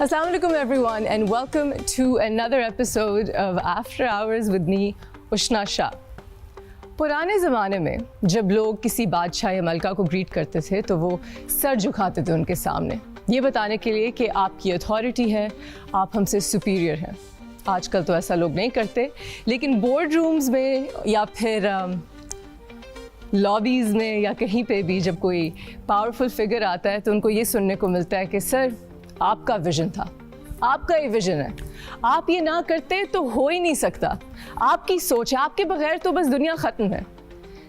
Assalamu alaikum everyone and welcome to another episode of After Hours with me, उशना शाह। पुराने ज़माने में जब लोग किसी बादशाह या मलका को ग्रीट करते थे तो वो सर झुकाते थे उनके सामने, ये बताने के लिए कि आपकी अथॉरिटी है, आप हमसे सुपीरियर हैं। आजकल तो ऐसा लोग नहीं करते, लेकिन बोर्ड रूम्स में या फिर लॉबीज़ में या कहीं पे भी जब कोई पावरफुल फिगर आता है तो उनको ये सुनने को मिलता है कि सर आपका विजन था, आपका ये विजन है, आप ये ना करते तो हो ही नहीं सकता, आपकी सोच है, आपके बगैर तो बस दुनिया ख़त्म है।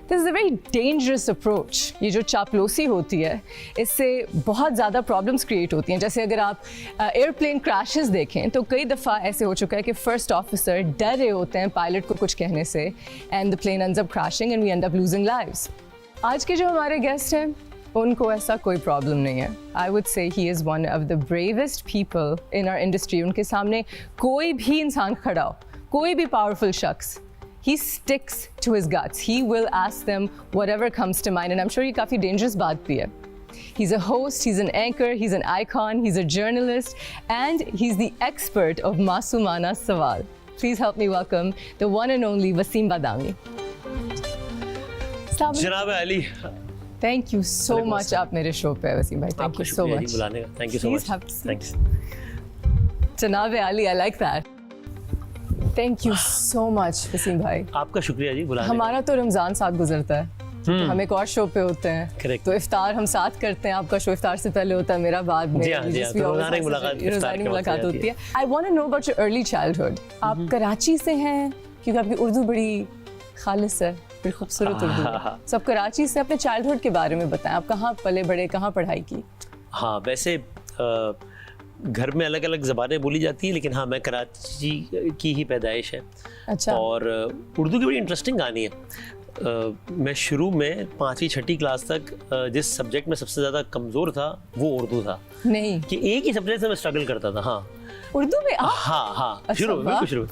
This is a very dangerous approach. ये जो चापलूसी होती है इससे बहुत ज़्यादा प्रॉब्लम्स क्रिएट होती हैं। जैसे अगर आप एयरप्लेन क्रैशेस देखें तो कई दफ़ा ऐसे हो चुका है कि फर्स्ट ऑफिसर डर रहे होते हैं पायलट को कुछ कहने से and the plane ends up crashing and we end up losing lives. आज के जो हमारे गेस्ट हैं उनको ऐसा कोई प्रॉब्लम नहीं है। I would say he is one of the bravest people in our industry. उनके सामने कोई भी इंसान खड़ा हो, कोई भी पावरफुल शख्स, he sticks to his guts. He will ask them whatever comes to mind, and I'm sure ये काफ़ी dangerous बात भी है। He's a host, he's an anchor, he's an icon, he's a journalist, and he's the expert of Masumana Sawal. Please help me welcome the one and only Wasim Badami. जनाब Ali, Thank you so much आप मेरे show पे वसीम भाई। Thank you so much. बुलाने का thank you so much. Thanks. जनाब Ali, I like that. Thank you so much Wasim भाई। आपका शुक्रिया जी बुलाने का। हमारा तो रमज़ान साथ गुजरता है, तो हम एक और शो पे होते हैं। Correct. तो इफ्तार हम साथ करते हैं, आपका शो इफ्तार से पहले होता है, मेरा बाद में। जी हाँ, तो रोज़ाना मुलाकात होती है। I want to know about your early childhood. आप कराची से हैं क्योंकि आपकी उर्दू बड़ी खालिस है, बड़ी खूबसूरत उर्दू। सब कराची से अपने चाइल्डहुड के बारे में बताएं, आप कहाँ पले बड़े, कहाँ पढ़ाई की? हाँ, वैसे घर में अलग अलग ज़बानें बोली जाती हैं, लेकिन हाँ मैं कराची की ही पैदाइश है। अच्छा। और उर्दू की बड़ी इंटरेस्टिंग कहानी है। मैं शुरू में 5वीं 6ठी क्लास तक जिस सब्जेक्ट में सबसे ज़्यादा कमज़ोर था वो उर्दू था। नहीं कि एक ही सब्जेक्ट से मैं स्ट्रगल करता था। हाँ, उर्दू में आप? हाँ, शुरू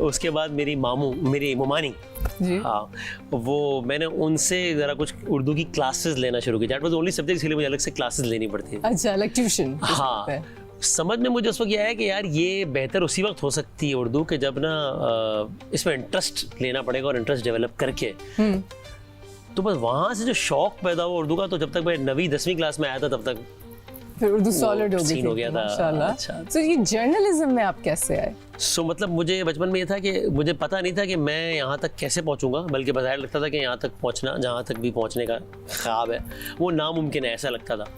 उसके बाद मेरी मोमानी जी। हाँ, वो मैंने उनसे ज़रा कुछ उर्दू की क्लासेस लेना शुरू की। दैट वाज ओनली सब्जेक्ट, इसलिए मुझे अलग से क्लासेस लेनी पड़ती है। अच्छा, लाइक ट्यूशन? हाँ, समझ में मुझे उस वक्त यह आया कि यार ये बेहतर उसी वक्त हो सकती है उर्दू के जब ना इसमें इंटरेस्ट लेना पड़ेगा और इंटरेस्ट डेवलप करके। तो बस वहाँ से जो शौक पैदा हुआ उर्दू का, तो जब तक मैं 9वीं 10वीं क्लास में आया था तब तक फिर उर्दू सॉलिड हो गई हो गया था। माशाल्लाह। अच्छा। तो ये जर्नलिज्म में आप कैसे आए? मतलब मुझे बचपन में ये था कि मुझे पता नहीं था कि मैं यहाँ तक कैसे पहुँचूंगा, बल्कि बज़ाहिर लगता था कि यहाँ तक पहुँचना, जहाँ तक भी पहुँचने का ख्वाब है वो नामुमकिन है, ऐसा लगता था।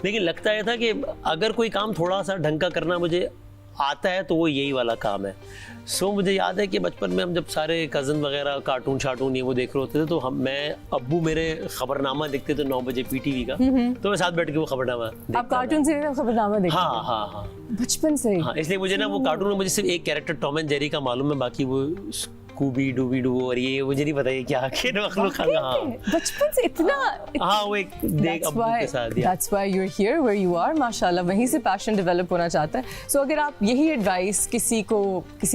लेकिन लगता यह था कि अगर कोई काम थोड़ा सा ढंग का करना मुझे आता है तो वो यही वाला काम है। मुझे याद है कि बचपन में हम जब सारे कज़न वगैरह कार्टून शार्टून ये वो देख रहे होते थे तो अब्बू मेरे खबरनामा देखते थे 9 बजे PTV का, तो मैं साथ बैठ के वो खबरनामा देखता। आप कार्टून से खबरनामा देखते? हाँ, बचपन से ही? हाँ, इसलिए मुझे ना वो कार्टून में मुझे सिर्फ एक कैरेक्टर टॉम एंड जेरी का मालूम है, बाकी वो स्कूबी डूबी डू और ये मुझे नहीं पता ये क्या मखलूक। हाँ, बचपन से इतना। हाँ, वो एक देख अब्बू के साथ। That's why you're here where you are, माशाल्लाह, वहीं से पैशन डेवलप होना चाहता है। सो अगर आप यही एडवाइस किसी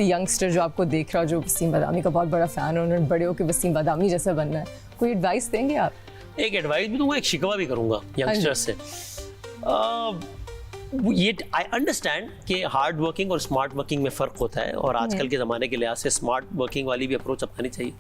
यंगस्टर जो आपको देख रहा हो, जो वसीम बादामी का बहुत बड़ा फैन है, उन्होंने बड़े होकर वसीम बादामी जैसा बनना है, कोई एडवाइस देंगे आप? एक एडवाइस भी दूंगा, एक शिकवा भी करूंगा यंगस्टर्स से। ये आई अंडरस्टैंड कि हार्ड वर्किंग और स्मार्ट वर्किंग में फ़र्क होता है, और आजकल के ज़माने के लिहाज से स्मार्ट वर्किंग वाली भी अप्रोच अपनानी चाहिए।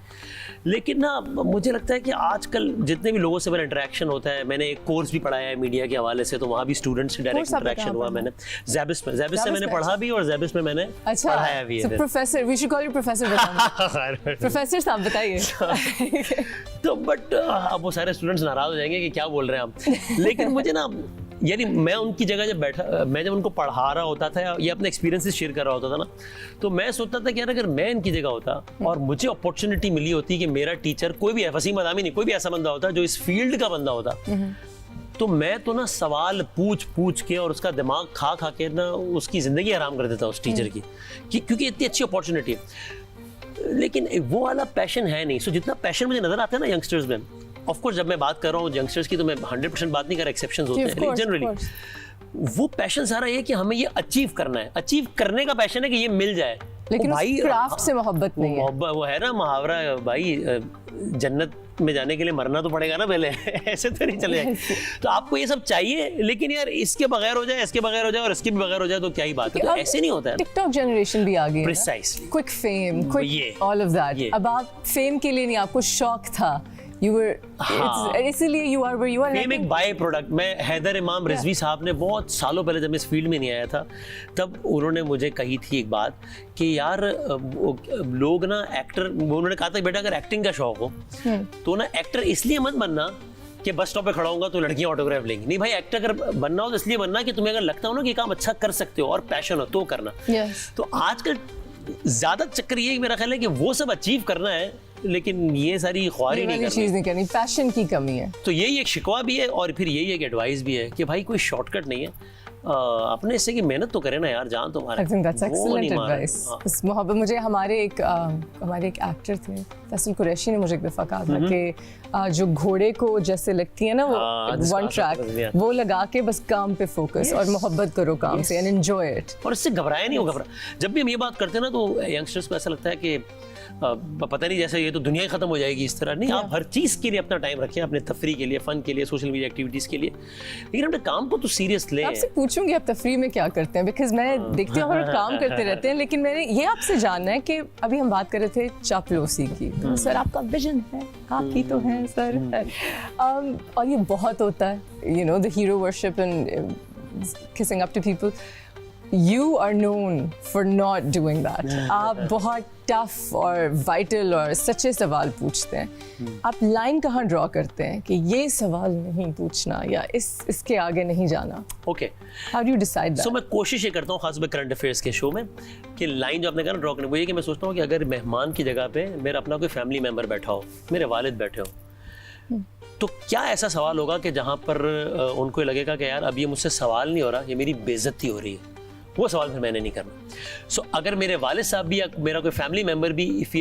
लेकिन ना मुझे लगता है कि आजकल जितने भी लोगों से मेरा इंटरेक्शन होता है, मैंने एक कोर्स भी पढ़ाया है मीडिया के हवाले से, तो वहाँ भी स्टूडेंट्स से डायरेक्ट इंटरेक्शन हुआ। मैंने ज़ैबिस से मैंने पढ़ा भी और ज़ैबिस में मैंने पढ़ाया भी है। Professor, we should call you professor. Professor साहब बताइए। तो बट अब वो सारे स्टूडेंट्स नाराज़ हो जाएंगे कि क्या बोल रहे हैं आप। लेकिन मुझे ना, यानी मैं उनकी जगह मैं जब उनको पढ़ा रहा होता था या अपने एक्सपीरियंसेस शेयर कर रहा होता था ना, तो मैं सोचता था कि यार अगर मैं इनकी जगह होता और मुझे अपॉर्चुनिटी मिली होती कि मेरा टीचर कोई भी है, वसीम बादामी नहीं, कोई भी ऐसा बंदा होता जो इस फील्ड का बंदा होता, तो मैं तो ना सवाल पूछ के और उसका दिमाग खा के ना उसकी ज़िंदगी हराम कर देता उस टीचर की, क्योंकि इतनी अच्छी अपॉर्चुनिटी है। लेकिन वो वाला पैशन है नहीं। जितना पैशन मुझे नजर आता है ना यंगस्टर्स में, ऑफ कोर्स जब मैं बात कर रहा हूँ यंगस्टर्स की तो मैं 100% बात नहीं कर रहा, एक्सेप्शंस होते हैं, लेकिन जनरली वो पैशन सारा ये कि हमें ये अचीव करना है, अचीव करने का पैशन है कि ये मिल जाए, लेकिन उस भाई, क्राफ्ट से मोहब्बत नहीं है। मोहब्बत वो है ना मुहावरा भाई, जन्नत में जाने के लिए मरना तो पड़ेगा ना पहले ऐसे तो नहीं चले जाएगा। तो आपको ये सब चाहिए, लेकिन यार इसके बगैर हो जाए, इसके बगैर हो जाए और इसके भी बगैर हो जाए तो क्या ही बात है। तो ऐसे नहीं होता है। टिकटॉक जनरेशन भी आ गई है, Precisely. क्विक फेम, ये, क्विक ऑल ऑफ दैट। अब आप फेम के लिए नहीं, आपको शौक था, you were, इसीलिए you are where you are। Fame एक बाय प्रोडक्ट। मैं हैदर इमाम रिजवी साहब ने बहुत सालों पहले, जब मैं इस फील्ड में नहीं आया था, तब उन्होंने मुझे कही थी एक बात कि यार लोग ना एक्टर, उन्होंने कहा था बेटा अगर एक्टिंग का शौक हो तो ना एक्टर इसलिए मत बनना कि बस स्टॉप पे खड़ा होऊंगा तो लड़कियां ऑटोग्राफ लेंगी। नहीं भाई, एक्टर अगर बनना हो तो इसलिए बनना कि तुम्हें अगर लगता हो ना कि काम अच्छा कर सकते हो और पैशन हो तो करना। तो आजकल ज्यादा चक्कर ये मेरा ख्याल है कि वो सब अचीव करना है, लेकिन ये सारी ख्वारी नहीं चीज नहीं करनी, पैशन की कमी है। तो यही एक शिकवा भी है और फिर यही एक एडवाइस भी है कि भाई कोई शॉर्टकट नहीं है, अपने से की मेहनत तो करे ना यार, जान तुम्हारे। I think that's excellent advice। इस मोहब्बत, मुझे हमारे एक एक्टर थे फैसल कुरैशी ने मुझे एक दफा कहा था कि जो घोड़े को जैसे लगती है ना वो वन ट्रैक, वो लगा के बस काम पे फोकस और मोहब्बत करो काम से एंड एंजॉय इट। और इससे घबराया नहीं हो। घबरा जब भी हम ये बात करते हैं ना तो यंगस्टर्स को ऐसा लगता है कि पता नहीं जैसे ये तो दुनिया ही खत्म हो जाएगी, इस तरह नहीं। आप हर चीज के लिए अपना टाइम रखें, अपने तफरी के लिए, फन के लिए, सोशल मीडिया एक्टिविटीज के लिए, लेकिन अपने काम को तो सीरियस लें। आपसे पूछूंगी आप तफरी में क्या करते हैं, बिकॉज मैं देखती हूँ आप काम करते रहते हैं, लेकिन मैंने ये आपसे जानना है कि अभी हम बात कर रहे थे चापलूसी की, तो सर आपका विजन है, आप ही तो हैं सर। और ये बहुत होता है, you know, the hero worship and kissing up to people. You are known for not doing that। आप बहुत टफ और वाइटल और सच्चे सवाल पूछते हैं। आप लाइन कहाँ ड्रॉ करते हैं कि ये सवाल नहीं पूछना या इसके आगे नहीं जाना? Okay, how do you decide that? So मैं कोशिश ये करता हूँ खासकर करंट अफेयर्स के शो में कि लाइन जो आपने कहा ड्रॉ करने, वो ये कि मैं सोचता हूँ कि अगर मेहमान की जगह पे मेरा अपना कोई फैमिली मेम्बर बैठा हो, मेरे वालिद बैठे हो, तो क्या ऐसा सवाल होगा कि जहाँ पर उनको लगेगा कि यार अब ये मुझसे सवाल नहीं हो रहा, ये मेरी बेइज्जती हो रही है, वो सवाल फिर मैंने नहीं करना। सो अगर मेरे वालिद साहब भी या मेरा कोई फैमिली मेंबर भी if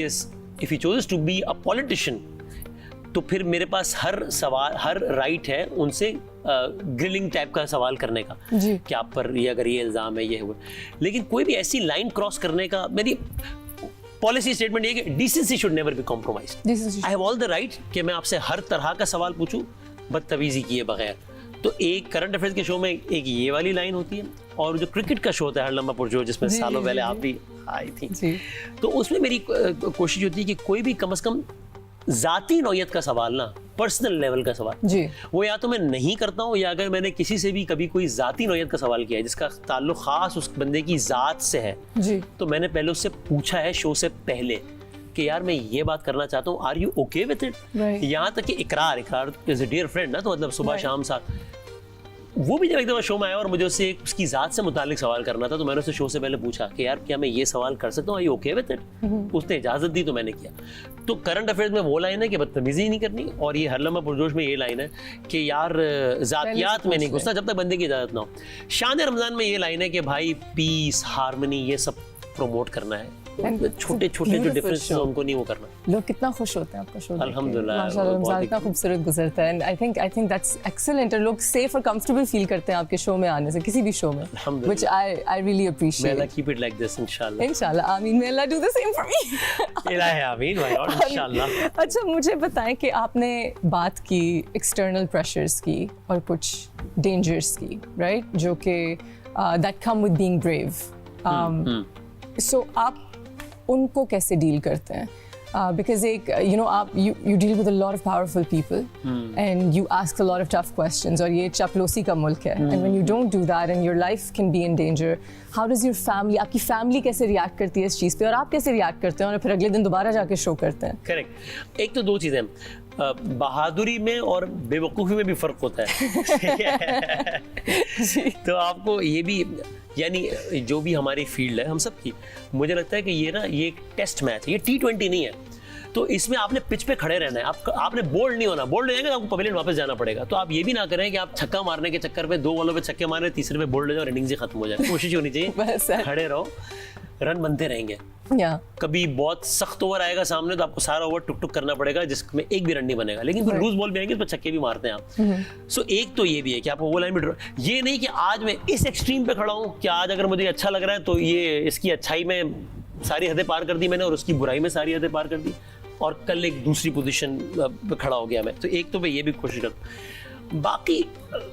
he chooses to be a politician, तो फिर मेरे पास हर राइट है उनसे ग्रिलिंग टाइप का सवाल करने का कि आप पर ये अगर ये इल्जाम है, ये हुआ। लेकिन कोई भी ऐसी लाइन क्रॉस करने का, मेरी पॉलिसी स्टेटमेंट ये कि decency should never be compromised. I have all the right कि मैं आपसे हर तरह का सवाल पूछूं बदतमीजी किए बगैर। तो एक करंट अफेयर्स के शो में एक ये वाली लाइन होती है, और जो क्रिकेट का शो होता है हर लम्हा पुरजोर, जिसमें सालों पहले आप भी आई थी, तो उसमें मेरी कोशिश होती है कि कोई भी कम से कम जाती नौयत का सवाल ना, पर्सनल लेवल का सवाल जी, वो या तो मैं नहीं करता हूँ, या अगर मैंने किसी से भी कभी कोई जाती नौयत का सवाल किया है जिसका ताल्लुक खास उस बंदे की जात से है जी, तो मैंने पहले उससे पूछा है शो से पहले कि यार मैं ये बात करना चाहता हूँ, are you okay with it? यहाँ तक कि इकरार इज अ डियर फ्रेंड ना, तो मतलब सुबह शाम साथ। वो भी जब एक दफा शो में आया और मुझे उससे उसकी जात से मुतालिक सवाल करना था, तो मैंने उससे शो से पहले पूछा कि यार क्या मैं ये सवाल कर सकता हूँ, are you okay with it? उसने इजाजत दी तो मैंने किया। तो करंट अफेयर्स में वो लाइन है कि बदतमीजी नहीं करनी, और ये हर लम्हा पुरजोश में ये लाइन है कि यार जातियात में नहीं घुसना जब तक बंदे की इजाजत ना हो। शान रमजान में ये लाइन है कि भाई पीस, हार्मनी, ये सब प्रमोट करना है। छोटे छोटे जो डिफरेंसेस उनको नहीं वो करना। लोग कितना खुश होते हैं आपका शो देख के, अल्हम्दुलिल्लाह, माशाल्लाह, रमजान इतना खूबसूरत गुजरता है। आई थिंक दैट्स एक्सीलेंट, और लोग सेफ और कंफर्टेबल फील करते हैं आपके शो में आने से, किसी भी शो में, which I really appreciate. may Allah keep it like this इंशाल्लाह आमीन, may Allah do the same for me। इलाही आमीन, why not, इंशाल्लाह। अच्छा, मुझे बताएं कि आपने बात की एक्सटर्नल प्रेशर्स की और कुछ डेंजर्स की, राइट, जो कि that come with being brave. So आप उनको कैसे डील करते हैं? Because you know, you deal with a lot of powerful people and you ask a lot of tough questions, और ये चापलूसी का मुल्क है, and when you don't do that and your life can be in danger, how does your family, आपकी family कैसे react करती है इस चीज़ पे, और आप कैसे रिएक्ट करते हैं और फिर अगले दिन दोबारा जाके शो करते हैं? करेक्ट। एक तो दो चीज़ें, बहादुरी में और बेवकूफ़ी में भी फ़र्क होता है। तो आपको ये भी, यानी जो भी हमारी फील्ड है हम सब की, मुझे लगता है कि ये एक टेस्ट मैच है, ये T20 नहीं है। तो इसमें आपने पिच पे खड़े रहना है, आपने बोल्ड नहीं होना। बोल्ड हो जाएंगे तो आपको पवेलियन वापस जाना पड़ेगा। तो आप ये भी ना करें कि आप छक्का मारने के चक्कर पे 2 बॉलों पे छक्के मारे, तीसरे पे बोल्ड हो जाए और इनिंग्स ही खत्म हो जाए। कोशिश होनी चाहिए खड़े रहो, रन बनते रहेंगे। कभी बहुत सख्त ओवर आएगा सामने तो आपको सारा ओवर टुक टुक करना पड़ेगा जिसमें एक भी रन नहीं बनेगा, लेकिन फिर लूज बॉल भी आएंगे तो छक्के भी मारते हैं आप। सो एक तो ये भी है कि आपको वो लाइन में, ये नहीं कि आज मैं इस एक्सट्रीम पे खड़ा हूँ कि आज अगर मुझे अच्छा लग रहा है तो ये इसकी अच्छाई में सारी हदें पार कर दी मैंने और उसकी बुराई में सारी हदें पार कर दी, और कल एक दूसरी पोजीशन पे खड़ा हो गया मैं। तो एक तो मैं ये भी कोशिश करता हूँ। बाकी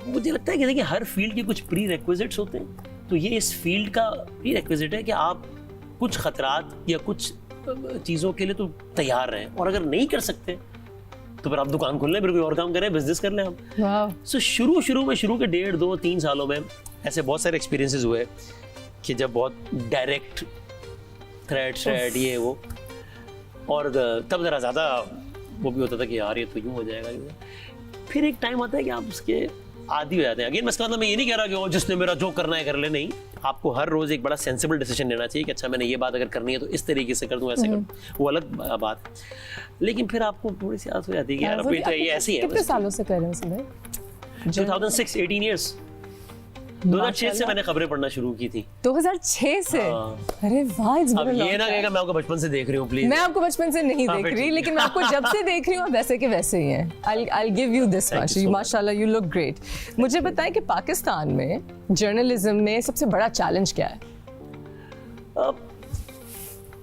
मुझे लगता है कि देखिए हर फील्ड के कुछ प्री रिक्विजिट्स होते हैं, तो ये इस फील्ड का प्री रिक्विजिट है कि आप कुछ खतरात या कुछ चीज़ों के लिए तो तैयार रहें, और अगर नहीं कर सकते तो फिर आप दुकान खोल लें, फिर कोई और काम करें, बिजनेस कर लें आप। वाह। सो शुरू में 1.5, 2, 3 सालों में ऐसे बहुत सारे एक्सपीरियंसेस हुए कि जब बहुत डायरेक्ट थ्रेट ये वो, और तब ज़रा ज़्यादा वो भी होता था कि यार ये तो यूँ हो जाएगा। फिर एक टाइम आता है कि आप उसके आदी हो जाते हैं। अगेन इसका मतलब मैं ये नहीं कह रहा कि वो जिसने मेरा जो करना है कर ले, नहीं, आपको हर रोज एक बड़ा सेंसिबल डिसीजन लेना चाहिए कि अच्छा मैंने ये बात अगर करनी है तो इस तरीके से कर दूं, ऐसे कर दूं, वो अलग बात है। लेकिन फिर आपको थोड़ी सी आदत हो जाती है कि यार अभी तो ये ऐसी है। कितने सालों से कर रहे हैं उसमें? 2006, 18 इयर्स। 2006 से मैंने खबरें पढ़ना शुरू की थी। 2006 से? अरे वाह, इट्स अब ये ना कहेगा मैं आपको बचपन से देख रही हूँ, प्लीज। मैं आपको बचपन से नहीं देख रही, लेकिन मैं आपको जब से देख रही हूँ वैसे के वैसे ही हैं। I'll give you this much. माशाल्लाह, you look great. मुझे बताएं कि पाकिस्तान में जर्नलिज्म में सबसे बड़ा चैलेंज क्या है?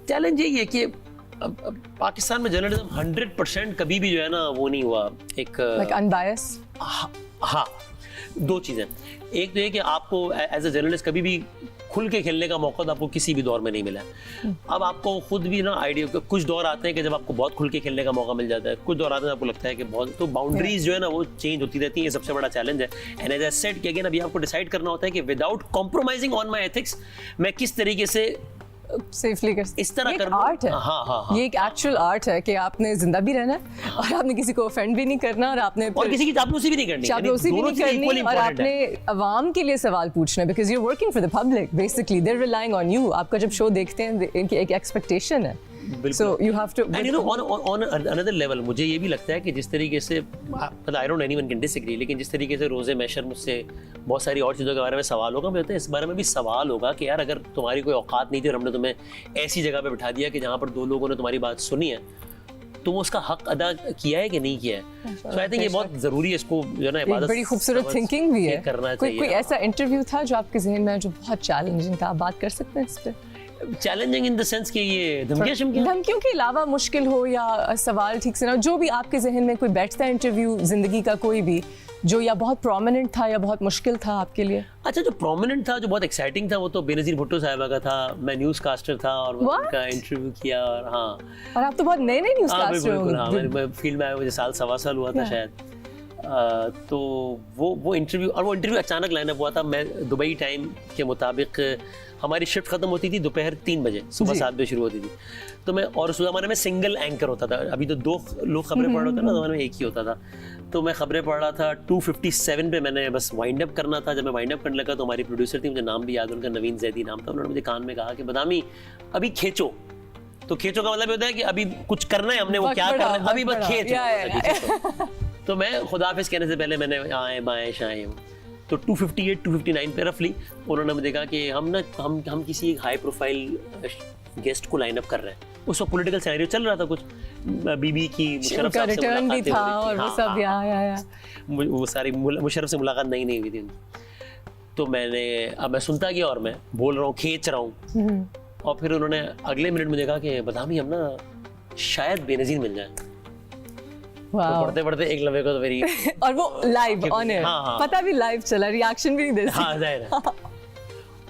चैलेंज यही है कि पाकिस्तान में जर्नलिज्म 100% कभी भी जो है ना वो नहीं हुआ एक Like unbiased? हाँ, दो चीज़ें। एक तो ये कि आपको एज ए जर्नलिस्ट कभी भी खुल के खेलने का मौका तो आपको किसी भी दौर में नहीं मिला है। अब आपको खुद भी ना आइडिया, कुछ दौर आते हैं कि जब आपको बहुत खुल के खेलने का मौका मिल जाता है, कुछ दौर आते हैं आपको लगता है कि बहुत, तो बाउंड्रीज जो है ना वो चेंज होती रहती है। ये सबसे बड़ा चैलेंज है। एंड एज आई सेड कि अगेन अभी आपको डिसाइड करना होता है कि without compromising on my ethics मैं किस तरीके से सेफली कर, इस तरह ये कर एक आर्ट है। हाँ। ये एक एक्चुअल आर्ट है कि आपने जिंदा भी रहना है और आपने किसी को ऑफेंड भी नहीं करना, और आपने और किसी की चापलूसी भी नहीं करनी, चापलूसी भी नहीं करनी, और आपने अवाम के लिए सवाल पूछना है, because you are working for the public basically, they are relying on you. आपका जब शो देखते हैं इनकी एक एक्सपेक्टेशन है, so you have to, and you know on another level मुझे ये भी लगता है कि जिस तरीके से मतलब I don't know anyone can disagree, लेकिन जिस तरीके से रोज़े मैशर मुझसे बहुत सारी और चीज़ों के बारे में सवाल होगा, मुझे लगता है इस बारे में भी सवाल होगा कि यार अगर तुम्हारी कोई औकात नहीं थी और हमने तुम्हें ऐसी जगह पे बिठा दिया कि जहाँ पर 2 लोगों ने तुम्हारी बात सुनी है, तो वो उसका हक अदा किया है कि नहीं किया है। सो आई थिंक ये बहुत ज़रूरी है, इसको जो ना इबादत बड़ी खूबसूरत थिंकिंग भी है। करना चाहिए। कोई ऐसा इंटरव्यू था जो आपके जहन में जो बहुत चैलेंजिंग था, आप बात कर सकते हैं इस पे? चैलेंजिंग इन द सेंस कि ये धमकियों के अलावा मुश्किल हो या सवाल ठीक से ना, जो भी आपके जहन में कोई बैठता है इंटरव्यू जिंदगी का कोई भी, जो या बहुत प्रोमिनेंट था या बहुत मुश्किल था आपके लिए? अच्छा, जो प्रोमिनेंट था, जो बहुत एक्साइटिंग था, वो तो बेनज़ीर भुट्टो साहिबा का था। मैं न्यूज़ कास्टर था और उनका इंटरव्यू किया, और हाँ, और आप तो बहुत नए न्यूज़ कास्टर हो। मैं फील्ड में आया मुझे साल सवा साल हुआ था शायद। तो वो इंटरव्यू, और वो इंटरव्यू अचानक लाइनअप हुआ था। मैं दुबई टाइम के मुताबिक हमारी शिफ्ट खत्म होती थी दोपहर 3 बजे, सुबह 7 बजे शुरू होती थी। तो मैं, और उस ज़माने में सिंगल एंकर होता था, अभी तो 2 लोग खबरें पढ़ रहे होते ना, ज़माने में एक ही होता था। तो मैं खबरें पढ़ रहा था। 2:57 पे मैंने बस वाइंड अप करना था। जब मैं वाइंड अप करने लगा तो हमारी प्रोड्यूसर थी, मुझे नाम भी याद, उनका नवीन जैदी नाम था। उन्होंने मुझे कान में कहा कि बदामी अभी खींचो। तो खींचो का मतलब होता है कि अभी कुछ करना है हमने, वो क्या करना है, अभी बस खींचो। तो मैं खुदाफिज कहने से पहले मैंने आए बाएं शाएं, तो 258, 259 पे रफली उन्होंने मुझे कहा कि हम किसी एक हाई प्रोफाइल गेस्ट को लाइन अप कर रहे हैं। उस वक्त पॉलिटिकल सिनेरियो चल रहा था, कुछ बीबी की मुशर्रफ साहब से रिटर्न भी था, और वो सब या वो सारी मुशर्रफ से मुलाकात नहीं हुई थी उनकी। तो अब मैं सुनता गया और मैं बोल रहा हूँ, खींच रहा हूँ, और फिर उन्होंने अगले मिनट मुझे कहा कि बदामी हम ना शायद बेनज़ीर मिल जाए। तो पढ़ते पढ़ते एक लम्हे को तो मेरी और वो लाइव ऑन एयर, पता भी लाइव चला, रिएक्शन भी नहीं दे सकते। हाँ, जाहिर है।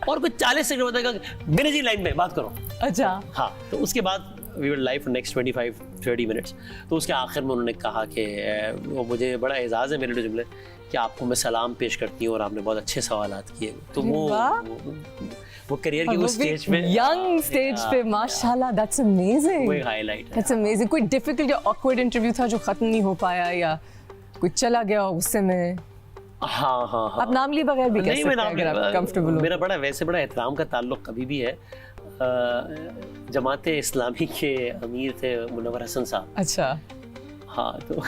और कुछ 40 सेकंड बताएगा बेनज़ीर लाइन में बात करो। अच्छा, हाँ। तो उसके बाद we were live for next 25-30 minutes. तो उसके आखिर में उन्होंने कहा कि वो मुझे बड़ा एजाज़ है मेरे जुमले कि आपको मैं सलाम पेश करती हूँ और आपने बहुत अच्छे सवालात किए। तो वो करियर की उस स्टेज पे, यंग स्टेज पे, माशाल्लाह, दैट्स अमेजिंग। वही हाईलाइट है, दैट्स अमेजिंग। कोई डिफिकल्ट या ऑकवर्ड इंटरव्यू था जो खत्म नहीं हो पाया, या कोई चला गया गुस्से में? हाँ। आप नाम लिए बगैर भी कह सकते हैं अगर आप कंफर्टेबल हो। मेरा वैसे बड़ा एहतराम का ताल्लुक कभी भी है। जमाते इस्लामी के अमीर थे मुनव्वर हसन साहब। अच्छा, हाँ। तो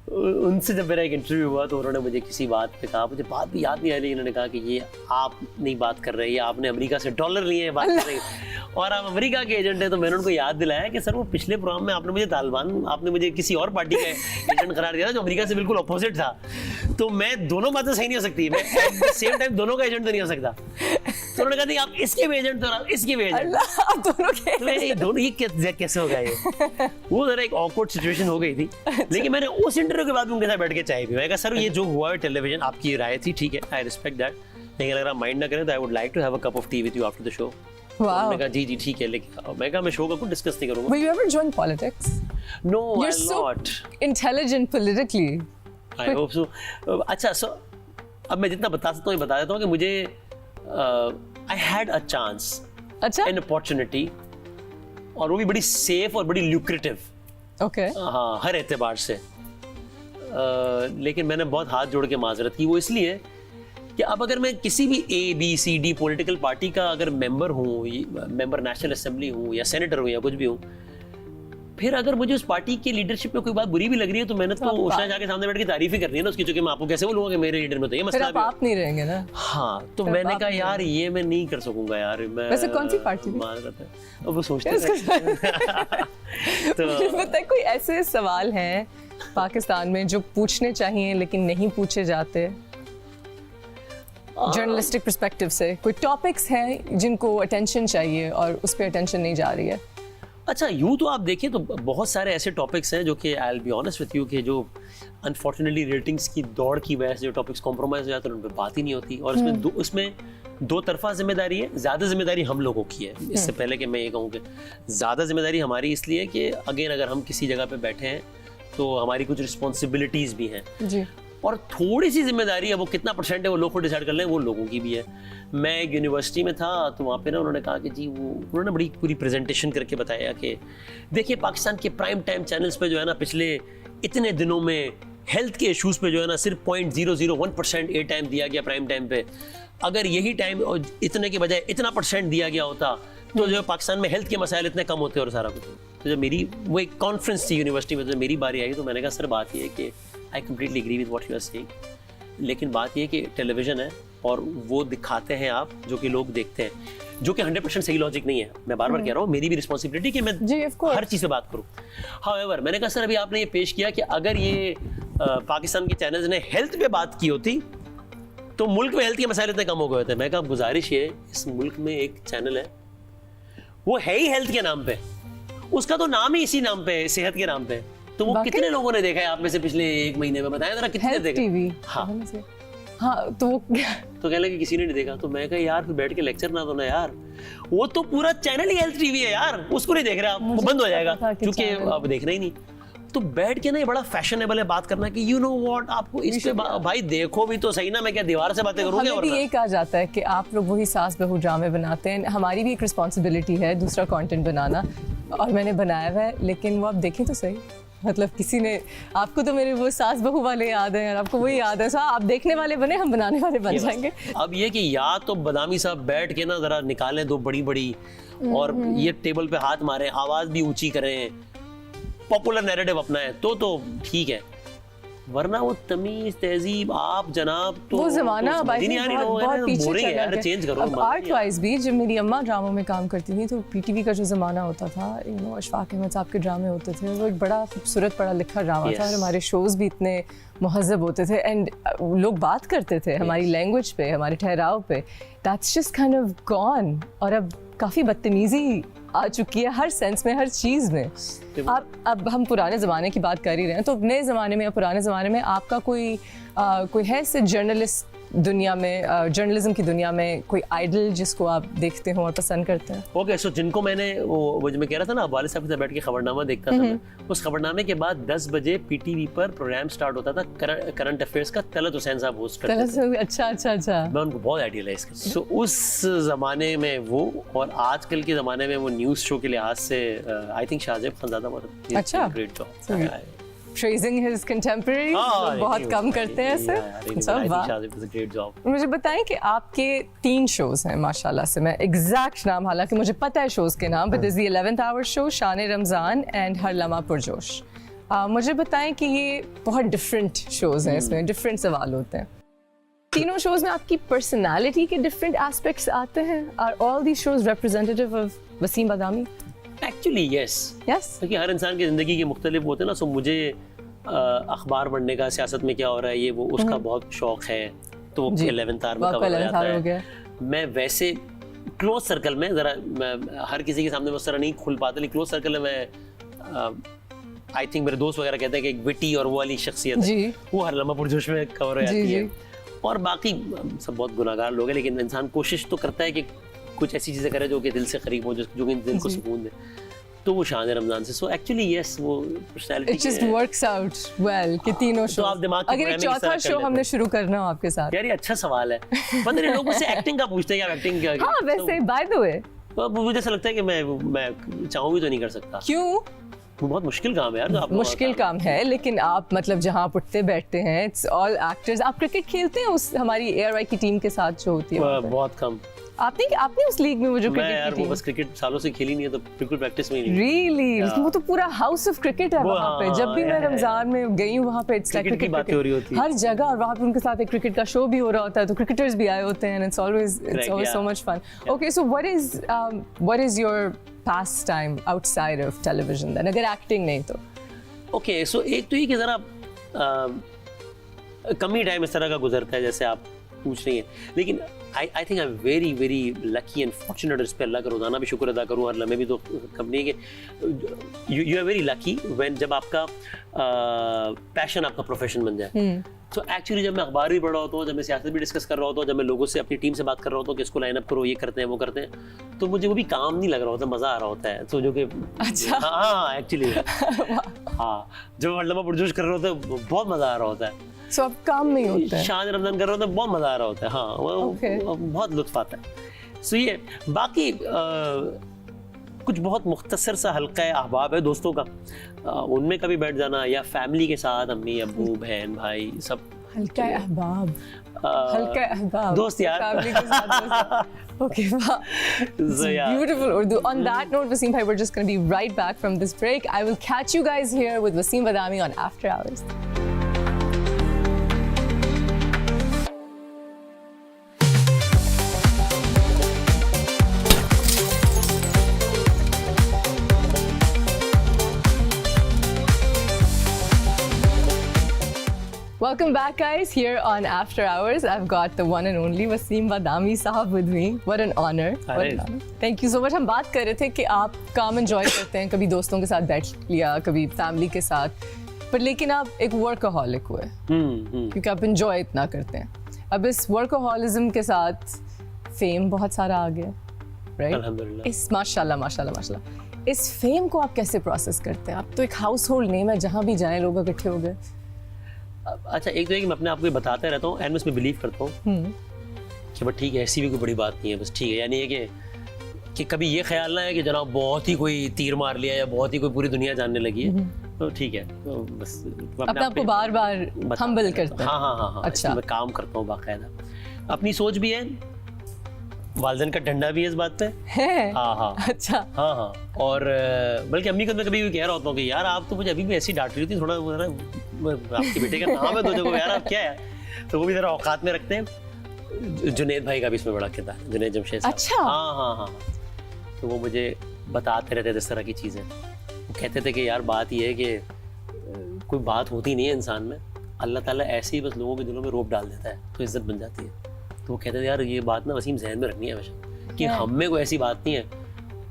उनसे जब मेरा एक इंटरव्यू हुआ तो उन्होंने मुझे किसी बात पे कहा, मुझे बात भी याद नहीं आ रही, उन्होंने कहा कि ये आप नहीं बात कर रहे, ये आपने अमेरिका से डॉलर लिए हैं बात कर रहे हैं और आप अमेरिका के एजेंट हैं। तो मैंने उनको याद दिलाया कि सर वो पिछले प्रोग्राम में आपने मुझे किसी और पार्टी का एजेंट करार दिया था जो अमेरिका से बिल्कुल अपोजिट था। तो मैं दोनों बातें सही नहीं हो सकती, मैं एट द सेम टाइम दोनों का एजेंट तो नहीं हो सकता। तो उन्होंने कहा नहीं आप इसके भी एजेंट तो आप इसके भी एजेंट। अल्लाह, आप दोनों के तो ये दोनों ये कैसे हो गया ये? वो जरा एक ऑकवर्ड सिचुएशन हो गई थी। लेकिन मैंने उस इंटरव्यू के बाद भी उनके साथ बैठ के चाय पी। मैंने कहा सर ये जो हुआ है टेलीविजन, आपकी राय थी, ठीक है, आई रिस्पेक्ट दैट, लेकिन अगर आप माइंड ना करें तो I would like to have a cup of tea with you after the show. Wow. मैंने कहा जी ठीक है, लेकिन मैं कहा मैं शो का कुछ डिस्कस नहीं करूंगा। Will you ever join politics? No, You're I'll so not. intelligent politically. I hope so. अच्छा, so अब मैं जितना बता सकता हूँ बता देता हूँ कि मुझे I had a chance, अच्छा? an opportunity, और वो भी बड़ी सेफ और बड़ी ल्यूक्रेटिव, Okay. हाँ, हर एतबार से। लेकिन मैंने बहुत हाथ जोड़ के माजरत की। वो इसलिए कि अब अगर मैं किसी भी ABCD पॉलिटिकल पार्टी का अगर मेंबर हूँ, मेंबर नेशनल असेंबली हूँ या सेनेटर हूँ या कुछ भी हूँ, फिर अगर मुझे उस पार्टी की लीडरशिप में कोई बात बुरी भी लग रही है तो मैंने तो उषा झा के सामने बैठ के तारीफ ही करनी है ना उसकी, चूंकि मैं आपको कैसे बोलूंगा कि मेरे लीडर में तो ये मसला फिर आप नहीं रहेंगे ना? हाँ, तो मैंने कहा यार ये मैं नहीं कर सकूंगा यार। मैं वैसे कौन सी पार्टी थी? अब वो सोचते हैं तो बताइए कोई ऐसे सवाल हैं पाकिस्तान में जो पूछने चाहिए लेकिन नहीं पूछे जाते जर्नलिस्टिक पर्सपेक्टिव से? कोई टॉपिक्स हैं जिनको अटेंशन चाहिए और उस पर अटेंशन नहीं जा रही है? अच्छा, यूँ तो आप देखें तो बहुत सारे ऐसे टॉपिक्स हैं जो कि I will be honest with you कि जो अनफॉर्चुनेटली रेटिंग्स की दौड़ की वजह से जो टॉपिक्स कॉम्प्रोमाइज हो जाते हैं उन पर बात ही नहीं होती। और उसमें दो तरफा जिम्मेदारी है। ज़्यादा जिम्मेदारी हम लोगों की है। इससे पहले कि मैं ये कहूँ कि ज़्यादा जिम्मेदारी हमारी इसलिए कि अगेन अगर हम किसी जगह पे बैठे हैं तो हमारी कुछ रिस्पॉन्सिबिलिटीज़ भी हैं जी। और थोड़ी सी जिम्मेदारी है, वो कितना परसेंट है वो लोग को डिसाइड कर लें, वो लोगों की भी है। मैं एक यूनिवर्सिटी में था तो वहाँ पे ना उन्होंने कहा कि जी वो उन्होंने बड़ी पूरी प्रेजेंटेशन करके बताया कि देखिए पाकिस्तान के प्राइम टाइम चैनल्स पे जो है ना पिछले इतने दिनों में हेल्थ के इश्यूज़ पे जो है ना सिर्फ 0.001% एयर टाइम दिया गया प्राइम टाइम पे। अगर यही टाइम और इतने के बजाय इतना % दिया गया होता तो जो पाकिस्तान में हेल्थ के मसाइल इतने कम होते और सारा कुछ। तो जब मेरी वो एक कॉन्फ्रेंस थी यूनिवर्सिटी में, तो मेरी बारी आई तो मैंने कहा सर बात ये है कि I completely agree with what you are saying, लेकिन बात ये है कि टेलीविजन है और वो दिखाते हैं आप जो कि लोग देखते हैं, जो कि 100% सही लॉजिक नहीं है। मैं बार बार कह रहा हूँ मेरी भी रिस्पॉन्सिबिलिटी कि मैं हर चीज़ पे बात करूँ। हाउएवर मैंने कहा सर अभी आपने ये पेश किया कि अगर ये पाकिस्तान के चैनल्स ने हेल्थ पे बात की होती तो मुल्क में हेल्थ के मसाइल इतने कम हो गए होते। मैं कहा गुजारिश ये, इस मुल्क में एक चैनल है वो है ही हेल्थ के नाम पे, उसका तो नाम ही इसी नाम पे है, सेहत के नाम पे। तो वो कितने लोगों ने देखा है आप में से पिछले 1 महीने में? बताया जरा कितने देखा? टीवी। हाँ तो कहने लगे किसी ने नहीं देखा। तो मैं कहा यार फिर बैठ के लेक्चर ना दो ना यार, वो तो पूरा चैनल ही हेल्थ टीवी है यार, उसको नहीं देख रहे आप, वो बंद हो जाएगा क्योंकि आप देखना ही नहीं। तो बैठ के ना ये बड़ा फैशनेबल है बात करना कि यू नो व्हाट, आपको इस पे भाई देखो भी तो सही ना, मैं क्या दीवार से बातें करूंगा? हमें भी ये कहा जाता है कि आप लोग वही सास बहू ड्रामे बनाते हैं, हमारी भी एक रिस्पॉन्सिबिलिटी है दूसरा कंटेंट बनाना, और मैंने बनाया हुआ है, लेकिन वो आप देखें तो सही। मतलब किसी ने आपको तो मेरे वो सास बहू वाले याद हैं, आपको वही याद है, आप देखने वाले बने, हम बनाने वाले बन जाएंगे। अब ये कि या तो बदामी साहब बैठ के ना जरा निकालें 2 बड़ी और ये टेबल पे हाथ मारें, आवाज भी ऊंची करें, पॉपुलर नैरेटिव अपनाएं तो ठीक है, वरना वो तमीज तहजीब आप जनाब तो वो जमाना तो बहुत पीछे चला गया। चेंज करो। अब आर्ट वाइज भी जब मेरी अम्मा ड्रामों में काम करती थी तो पीटीवी का जो जमाना होता था, यू नो अशफाक अहमद साहब के ड्रामे होते थे, वो एक बड़ा खूबसूरत पढ़ा लिखा ड्रामा था और हमारे शोज भी इतने महज़ब होते थे एंड लोग बात करते थे हमारी लैंग्वेज पे, हमारे ठहराव पे। That's just kind of gone. और अब काफ़ी बदतमीजी आ चुकी है हर सेंस में, हर चीज़ में। अब हम पुराने ज़माने की बात कर ही रहे हैं, तो नए ज़माने में या पुराने ज़माने में आपका कोई है इससे जर्नलिस्ट दुनिया में, जर्नलिज्म की दुनिया में कोई आइडल जिसको आप देखते हो और पसंद करते हैं? ओके, सो जिनको मैंने वो जो मैं कह रहा था ना, वालिद साहब के साथ बैठ के खबरनामा देखता था मैं, उस खबरनामे के बाद 10 बजे पीटीवी पर प्रोग्राम स्टार्ट होता था करंट अफेयर्स का, तलत हुसैन साहब होस्ट करते थे। अच्छा। मैं उनको बहुत आइडियलाइज करता हूं। सो उस जमाने में वो और आजकल के जमाने में वो न्यूज शो के लिहाज से आई थिंक शाहजेब खानजादा बहुत अच्छा great job. Praising his contemporaries, बहुत कम करते हैं ऐसे। मुझे बताएं कि आपके 3 शोज हैं माशाल्लाह से, मैं एग्जैक्ट नाम हालांकि मुझे पता है शोज के नाम, but is the 11th hour show, Shaan Ramzan and हर लम्हा पुरजोश। मुझे बताएं कि ये बहुत डिफरेंट शोज हैं, इसमें डिफरेंट सवाल होते हैं। तीनों शोज में आपकी पर्सनालिटी के डिफरेंट एस्पेक्ट्स आते हैं? Are all these shows representative of Waseem Badami? Actually yes, क्योंकि हर इंसान की ज़िंदगी के मुख्तलिफ होते हैं ना। सो मुझे अखबार पढ़ने का, सियासत में क्या हो रहा है ये वो उसका बहुत शौक है, तो 11th आवर में कवर हो जाता है। मैं वैसे क्लोज सर्कल में ज़रा हर किसी के सामने मैं उस तरह नहीं खुल पाता, लेकिन क्लोज सर्कल में मैं आई थिंक मेरे दोस्त वगैरह कहते हैं कि एक विटी और वो वाली शख्सियत है, जी। वो हर लम्हा पुरजोश में कवर हो जाती जी, है। जी। और बाकी सब बहुत गुनाहगार लोग हैं, लेकिन इंसान कोशिश तो करता है कि कुछ ऐसी चीज़ें करे जो कि दिल से करीब हो, जो कि दिल को जी। सुकून दे। तो वो शान है रमजान से। सो एक्चुअली यस, वो personality it just works out well कि तीनों तो शो। आप दिमाग की अगर एक programming इस चौथा तरह कर शो लेते हमने हैं। शुरू करना हो आपके साथ। यार ये अच्छा सवाल है। पता नहीं लोग मुझसे एक्टिंग का पूछते हैं कि आप एक्टिंग क्या हाँ वैसे बाय द वे तो मुझे ऐसा लगता है कि मैं चाहूँ भी तो नहीं कर सकता। क्यों? वो बहुत मुश्किल काम है यार, जो आप मुश्किल काम है, लेकिन आप मतलब जहाँ आप उठते बैठते हैं, इट्स ऑल एक्टर्स। आप क्रिकेट खेलते हैं उस हमारी ARY की टीम के साथ जो होती है वहाँ पे? बहुत कम। आपने उस लीग में वो जो मैं क्रिकेट यार की वो टीम, बस क्रिकेट सालों से खेली नहीं है, तो बिल्कुल प्रैक्टिस में ही नहीं। रियली वो तो पूरा हाउस ऑफ क्रिकेट है वो वहाँ पे। हाँ, जब भी मैं है। रमजान में गई हूँ वहाँ पे, इट्स लाइक क्रिकेट की बातें हो रही होती है। हर जगह, और वहाँ पे उनके साथ एक क्रिकेट का शो भी हो रहा होता है, तो क्रिकेटर्स भी आए होते हैं, it's always yeah. So much fun. Okay, so what is your pastime outside of television then, अगर एक्टिंग नहीं तो? ओके, सो एक तो ये कि ज़रा कम ही टाइम इस तरह का गुजरता है जैसे आप पूछ रही हैं, लेकिन I think I am very very lucky and fortunate. इस पर अल्लाह का रोज़ाना भी शुक्र अदा करूँ, हर लम्हे भी तो कम नहीं है कि you are very lucky when जब आपका पैशन आपका प्रोफेशन बन जाए। तो एक्चुअली जब मैं अखबार भी पढ़ रहा होता हूँ, जब मैं सियासत भी डिस्कस कर रहा होता हूँ, जब मैं लोगों से अपनी टीम से बात कर रहा होता हूँ कि इसको लाइन अप करो, ये करते हैं वो करते हैं, तो मुझे वो भी काम नहीं लग रहा होता, मज़ा आ रहा होता है। तो जो कि अच्छा। हाँ एक्चुअली हाँ, जब मैं लम्हा पुरजोश कर रहा होता है बहुत मज़ा आ रहा होता है। सो अब काम नहीं होता है? शान रमजान कर रहा होता है बहुत मज़ा आ रहा होता है। हाँ वो बहुत लुत्फ आता है। सो ये बाकी कुछ बहुत मुख्तसर सा हल्का अहबाब है दोस्तों का, उनमें कभी बैठ जाना, या फैमिली के साथ अम्मी अब्बू बहन भाई सब। हल्का अहबाब, हल्का अहबाब, दोस्त यार। फैमिली के साथ दोस्त। Okay, wow. It's yeah. beautiful Urdu. On that note, Wasim bhai, we're just going to be right back from this break. I will catch you guys here with Wasim Badami on After Hours. Welcome back, guys, here on After Hours. I've got the one and only Wasim Badami sahab with me. What an honor. What an honor. Thank you so much. हम बात कर रहे थे कि आप काम enjoy करते हैं, कभी दोस्तों के साथ बैठ लिया, कभी फैमिली के साथ, पर लेकिन आप एक वर्कaholic हुए क्योंकि आप enjoy इतना करते हैं। अब इस वर्कaholicism के साथ फेम बहुत सारा आ गया, राइट? अल्हम्दुलिल्लाह। इस माशाल्लाह इस फेम को आप कैसे प्रोसेस करते हैं? आप तो एक हाउस होल्ड नेम है, जहाँ भी जाएं लोग इकट्ठे हो गए। अच्छा, एक तो है कि मैं अपने आप को बताता रहता हूँ एंड मैं इसमें बिलीव करता हूँ कि बस ठीक है, ऐसी भी कोई बड़ी बात नहीं है, बस ठीक है। यानी है कि कभी ये ख्याल ना है कि जनाब बहुत ही कोई तीर मार लिया या बहुत ही कोई पूरी दुनिया जानने लगी है, तो ठीक है, तो बस अपने आप को बार बार हम्बल करते हैं। हाँ। अच्छा, मैं काम करता हूँ बाकायदा, अपनी सोच भी है, वालदैन का डंडा भी है इस बात पे है। हाँ। अच्छा। हाँ। और बल्कि अम्मी को मैं कभी कह रहा होता हूँ कि यार आप तो मुझे अभी भी ऐसी डांट रही थी, थोड़ा आपके बेटे का नाम है तो देखो यार आप क्या है, तो वो भी जरा औकात में रखते हैं। जुनैद भाई का भी इसमें बड़ा किरदार है, जुनैद जमशेद साहब। अच्छा। हाँ। तो वो मुझे बताते रहते थे इस तरह की चीज़ें। वो कहते थे कि यार बात ये है कि कोई बात होती नहीं है इंसान में, अल्लाह ताला ऐसे ही बस लोगों के दिलों में रोब डाल देता है तो इज्जत बन जाती है। तो वो कहते थे यार ये बात ना वसीम जहन में रखनी है हमेशा कि हम में कोई ऐसी बात नहीं है,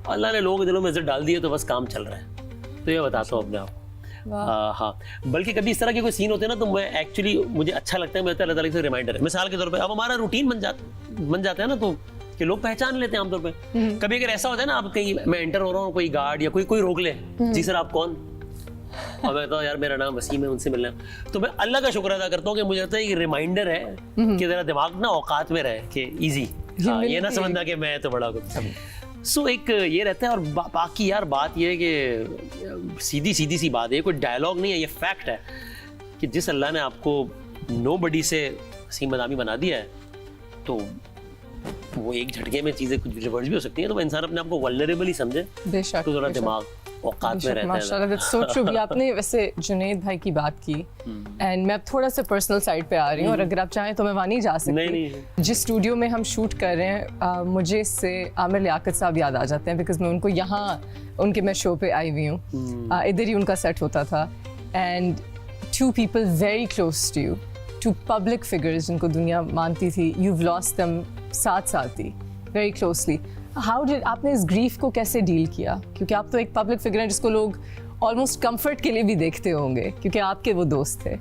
अल्लाह ने लोगों के दिलों में इज्जत डाल दी है तो बस काम चल रहा है। तो ये बताता हूँ अपने आप। हाँ, बल्कि कभी इस तरह के कोई सीन होते हैं ना, तो मैं एक्चुअली मुझे अच्छा लगता है, मुझे अल्लाह ताला से रिमाइंडर है। मिसाल के तौर पे अब हमारा रूटीन बन जाता है ना, तो कि लोग पहचान लेते हैं आमतौर पे। कभी अगर ऐसा होता है ना, आप कहीं मैं एंटर हो रहा हूँ, कोई गार्ड या कोई रोक ले, जी सर आप कौन, और मैं तो यार मेरा नाम वसीम है, उनसे मिलना है, तो मैं अल्लाह का शुक्र अदा करता हूँ कि मुझे लगता है कि रिमाइंडर है कि जरा दिमाग ना औकात में रहे कि इजी, ये ना समझना कि मैं तो बड़ा कुछ। सो एक ये रहता है। और बाकी यार बात ये है कि सीधी सी बात है, कोई डायलॉग नहीं है, ये फैक्ट है कि जिस अल्लाह ने आपको नोबडी से वसीम बदामी बना दिया है, तो वो एक झटके में चीजें कुछ रिवर्स भी हो सकती हैं, तो वो इंसान अपने आप को वल्नरेबल ही समझे, बेशक, तो जरा दिमाग औकात में रहता है। माशाल्लाह, दैट्स सो ट्रू। भी आपने वैसे जुनैद भाई की बात की, एंड मैं अब थोड़ा सा पर्सनल साइड पे आ रही हूँ, और अगर आप चाहें तो मैं वहाँ नहीं जा सकती। नहीं। जिस स्टूडियो में हम शूट कर रहे हैं, मुझे इससे आमिर लियाकत साहब याद आ जाते हैं, बिकॉज मैं उनको यहाँ उनके मैं शो पे आई हुई हूँ, इधर ही उनका सेट होता था। And 2 people very close to you, 2 public figures जिनको दुनिया मानती थी, you've lost them साथ साथ थी वेरी क्लोजली, हाउ डिड आपने इस ग्रीफ को कैसे डील किया? क्योंकि आप तो एक पब्लिक फिगर हैं जिसको लोग ऑलमोस्ट कंफर्ट के लिए भी देखते होंगे क्योंकि आपके वो दोस्त थे,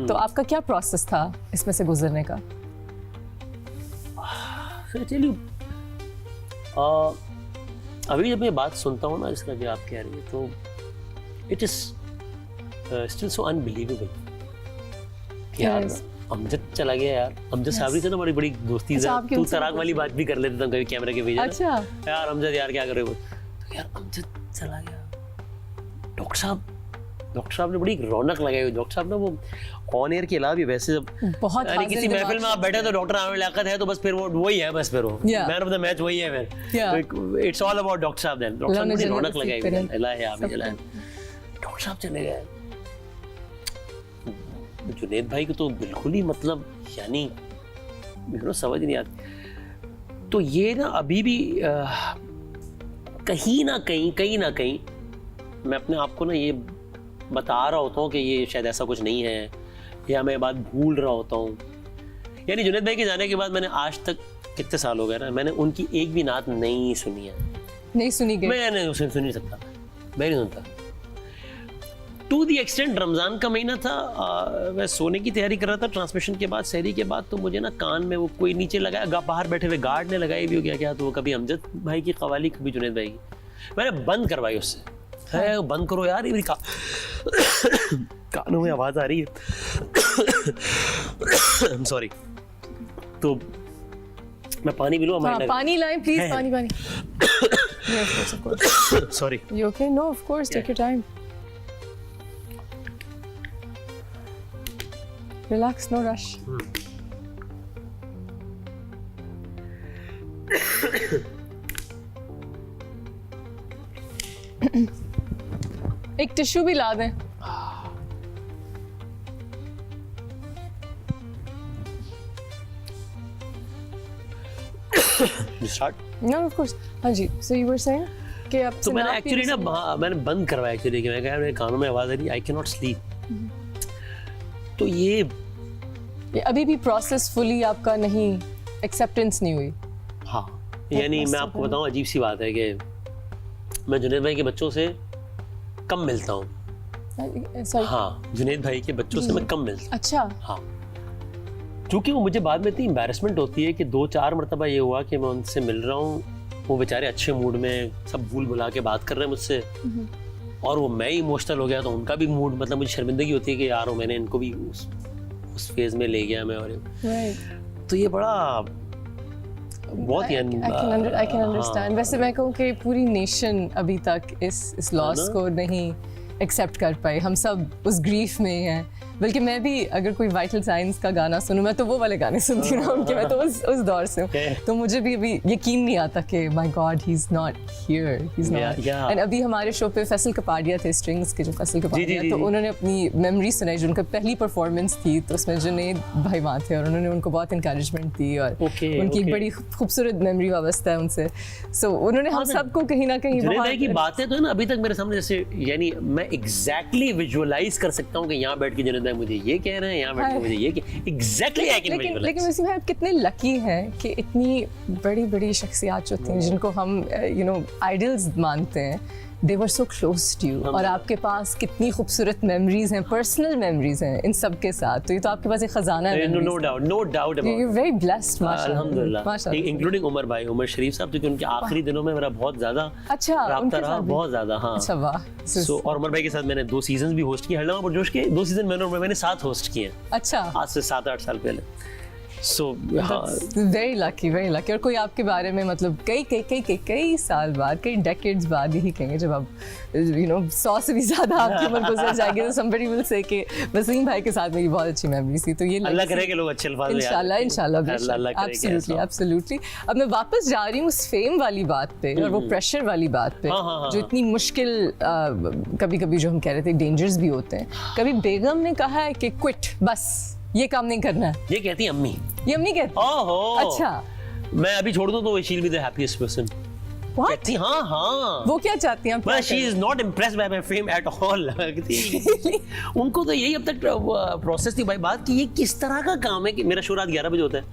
तो आपका क्या प्रोसेस था इसमें से गुजरने का? अभी जब मैं बात सुनता हूँ ना इसका जो आप कह रही है, तो it is still so unbelievable यार। अमजद चला गया यार, अमजद साबरी से ना बड़ी बड़ी दोस्ती है। अच्छा, तू तराक वाली बात भी कर लेते थे कभी कैमरे के पीछे। अच्छा यार अमजद यार क्या कर रहे हो, तो यार अमजद चला गया। डॉक्टर साहब ने बड़ी रौनक लगाई हुई। डॉक्टर साहब ना वो ऑन एयर के अलावा भी वैसे जब बहुत यानी किसी महफिल में आप बैठे तो डॉक्टर आमिर लियाकत है तो बस फिर वो वही है, बस फिर वो Yeah. Man of the match वही है फिर। इट्स ऑल अबाउट डॉक्टर साहब देन। डॉक्टर साहब ने बड़ी रौनक लगाई हुई है। अल्लाह है आप जलाए। डॉक्टर साहब चले गए। जुनैद भाई को तो बिल्कुल ही मतलब यानी समझ नहीं आती। तो ये ना अभी भी कहीं ना कहीं मैं अपने आप को ना ये बता रहा होता हूँ कि ये शायद ऐसा कुछ नहीं है, या मैं बात भूल रहा होता हूँ। यानी जुनैद भाई के जाने के बाद मैंने आज तक कितने साल हो गए ना, मैंने उनकी एक भी नात नहीं सुनी है। नहीं सुनी गई? मैं उसे सुन नहीं सकता, मैं नहीं सुनता। टू दी एक्सटेंट रमज़ान का महीना था, मैं सोने की तैयारी कर रहा था ट्रांसमिशन के बाद, सहरी के बाद, तो मुझे ना कान में वो कोई नीचे लगाया, बाहर बैठे हुए गार्ड ने लगाई भी हो क्या, तो वो कभी अमजद भाई की कवाली कभी जुनैद भाई की, मैंने बंद करवाई उससे। है बंद करो यार, ये कानों में आवाज आ रही है। सॉरी। तो मैं पानी भी लूं? पानी लाएं प्लीज, पानी। Yes, of course. Sorry. You okay? No, of course. Take your time. Relax, no rush. एक टिश्यू भी ला दें। Start. No, of course. हाँ जी. So you were saying कि अब तो मैंने एक्चुअली ना मैंने बंद करवाया एक्चुअली कि मैं कहा मेरे कानों में आवाज आ रही, आई कैन नॉट स्लीप। तो ये अभी भी प्रोसेस फुली आपका नहीं, एक्सेप्टेंस नहीं हुई? हाँ, यानी मैं आपको बताऊं अजीब सी बात है कि मैं जुनैद भाई के बच्चों से कम मिलता हूँ। हाँ, जुनैद भाई के बच्चों से मैं कम मिलता हूँ। अच्छा। हाँ, क्योंकि वो मुझे बाद में इतनी एम्बैरेसमेंट होती है कि 2-4 मरतबा ये हुआ कि मैं उनसे मिल रहा हूँ, वो बेचारे अच्छे मूड में सब भूल भुला के बात कर रहे हैं मुझसे, और वो मैं इमोशनल हो गया तो उनका भी मूड, मतलब मुझे शर्मिंदगी होती है कि यार मैंने इनको भी उस फेज में ले गया मैं। और तो ये बड़ा बहुत ही I can understand। वैसे मैं कहूँ कि पूरी नेशन अभी तक इस लॉस को नहीं एक्सेप्ट कर पाई, हम सब उस ग्रीफ में हैं। बल्कि मैं भी अगर कोई वाइटल साइंस का गाना सुनूं, मैं तो वो वाले गाने सुनती हूँ उनके, मैं तो उस दौर से हूँ। तो मुझे भी अभी यकीन नहीं आता कि my God he is not here, he is not. And अभी हमारे शो पे फैसल कपाडिया थे, स्ट्रिंग्स के जो फैसल कपाडिया, तो उन्होंने अपनी मेमोरी सुनाई जो उनका पहली परफॉर्मेंस थी, तो उसमें जुनैद भाई वहाँ थे और उन्होंने उनको बहुत इंकरेजमेंट दी और उनकी एक बड़ी खूबसूरत मेमोरी वाबस्ता है उनसे। सो उन्होंने हम सबको कहीं ना कहीं जुनैद की बातें तो है ना अभी तक मेरे सामने, जैसे यानी मैं एग्जैक्टली विजुअलाइज कर सकता हूँ कि यहाँ बैठ के जुनैद मुझे ये कह रहे हैं, यहाँ बैठ के मुझे ये एग्जैक्टली आई कैन विजुअलाइज। लेकिन वैसे भाई आप कितने लकी हैं कि इतनी बड़ी बड़ी शख्सियत होती हैं जिनको हम आइडल्स मानते हैं, they were so close to you, और आपके पास कितनी खूबसूरत मेमोरीज हैं, पर्सनल मेमोरीज हैं इन सब के साथ, तो ये तो आपके पास एक खजाना है। no doubt about you're very blessed, माशाल्लाह, अल्हम्दुलिल्लाह, इंक्लूडिंग उमर शरीफ साहब, क्योंकि उनके आखिरी दिनों में मेरा बहुत ज्यादा राब्ता रहा, बहुत ज्यादा। हाँ, अच्छा, वाह। सो और उमर भाई के साथ मैंने 2 सीजन भी होस्ट किए, हल्ला पुरजोश के 2 सीजन मैंने साथ होस्ट किए। अच्छा, आज से 7-8 साल पहले। So, very lucky। और कोई आपके बारे में मतलब कई साल बाद, कई डेकेड्स बाद यही कहेंगे, जब आप 100 से भी ज्यादा आपकी उम्र गुजर जाएगी, तो somebody will say कि वसीम भाई के साथ मेरी बहुत अच्छी मेमोरी थी। तो ये अल्लाह करे कि लोग अच्छे अल्फाज में इंशाल्लाह एब्सोल्युटली। अब मैं वापस जा रही हूँ उस फेम वाली बात पे और वो प्रेशर वाली बात पे, जो इतनी मुश्किल कभी कभी जो हम कह रहे थे डेंजर्स भी होते हैं। कभी बेगम ने कहा है कि क्विट, बस ये काम नहीं करना है? ये कहती है अम्मी। ये अम्मी कहती? ओहो, अच्छा। मैं अभी छोड़ दूं तो she will be the happiest person. What? कहती हाँ हाँ वो क्या चाहती हैं आप? But she is not impressed by my fame at all. उनको तो यही अब तक प्रोसेस थी भाई बात कि ये किस तरह का काम है कि मेरा शो रात 11 बजे होता है।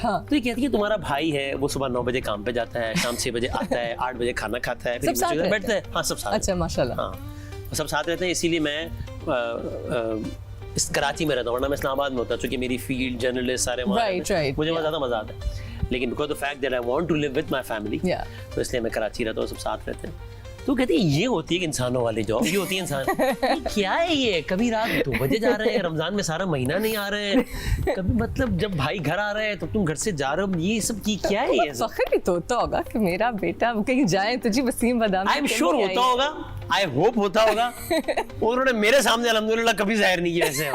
हाँ। तो ये कहती है तुम्हारा भाई है वो सुबह 9 बजे काम पे जाता है, शाम 6 बजे आता है, 8 बजे खाना खाता है, फिर सब साथ बैठता है। हाँ सब साथ। अच्छा माशाल्लाह। हाँ सब साथ रहते हैं, इसीलिए मैं इस कराची में रहता हूँ, वरना मैं इस्लामाबाद में होता क्योंकि मेरी फील्ड जर्नलिस्ट सारे वहाँ Right, right, मुझे वहाँ yeah. ज़्यादा मजा आता है। लेकिन because the fact that I want to live with my family, तो इसलिए मैं कराची रहता हूँ, सब साथ रहते हैं। तो कहते हैं ये होती है कि इंसानों वाली जॉब, ये होती है इंसान ये क्या है ये, कभी रात 2 बजे जा रहे हैं, रमजान में सारा महीना नहीं आ रहे हैं, कभी मतलब जब भाई घर आ रहे हैं तो तुम घर से जा रहे हो, ये सब की क्या है ये सब? फख्र भी तो होता होगा कि मेरा बेटा कहीं जाए तुझी वसीम बदाम। आई एम श्योर होता होगा, आई होप होता होगा। उन्होंने मेरे सामने अल्हम्दुलिल्लाह कभी जाहिर नहीं किया ऐसे।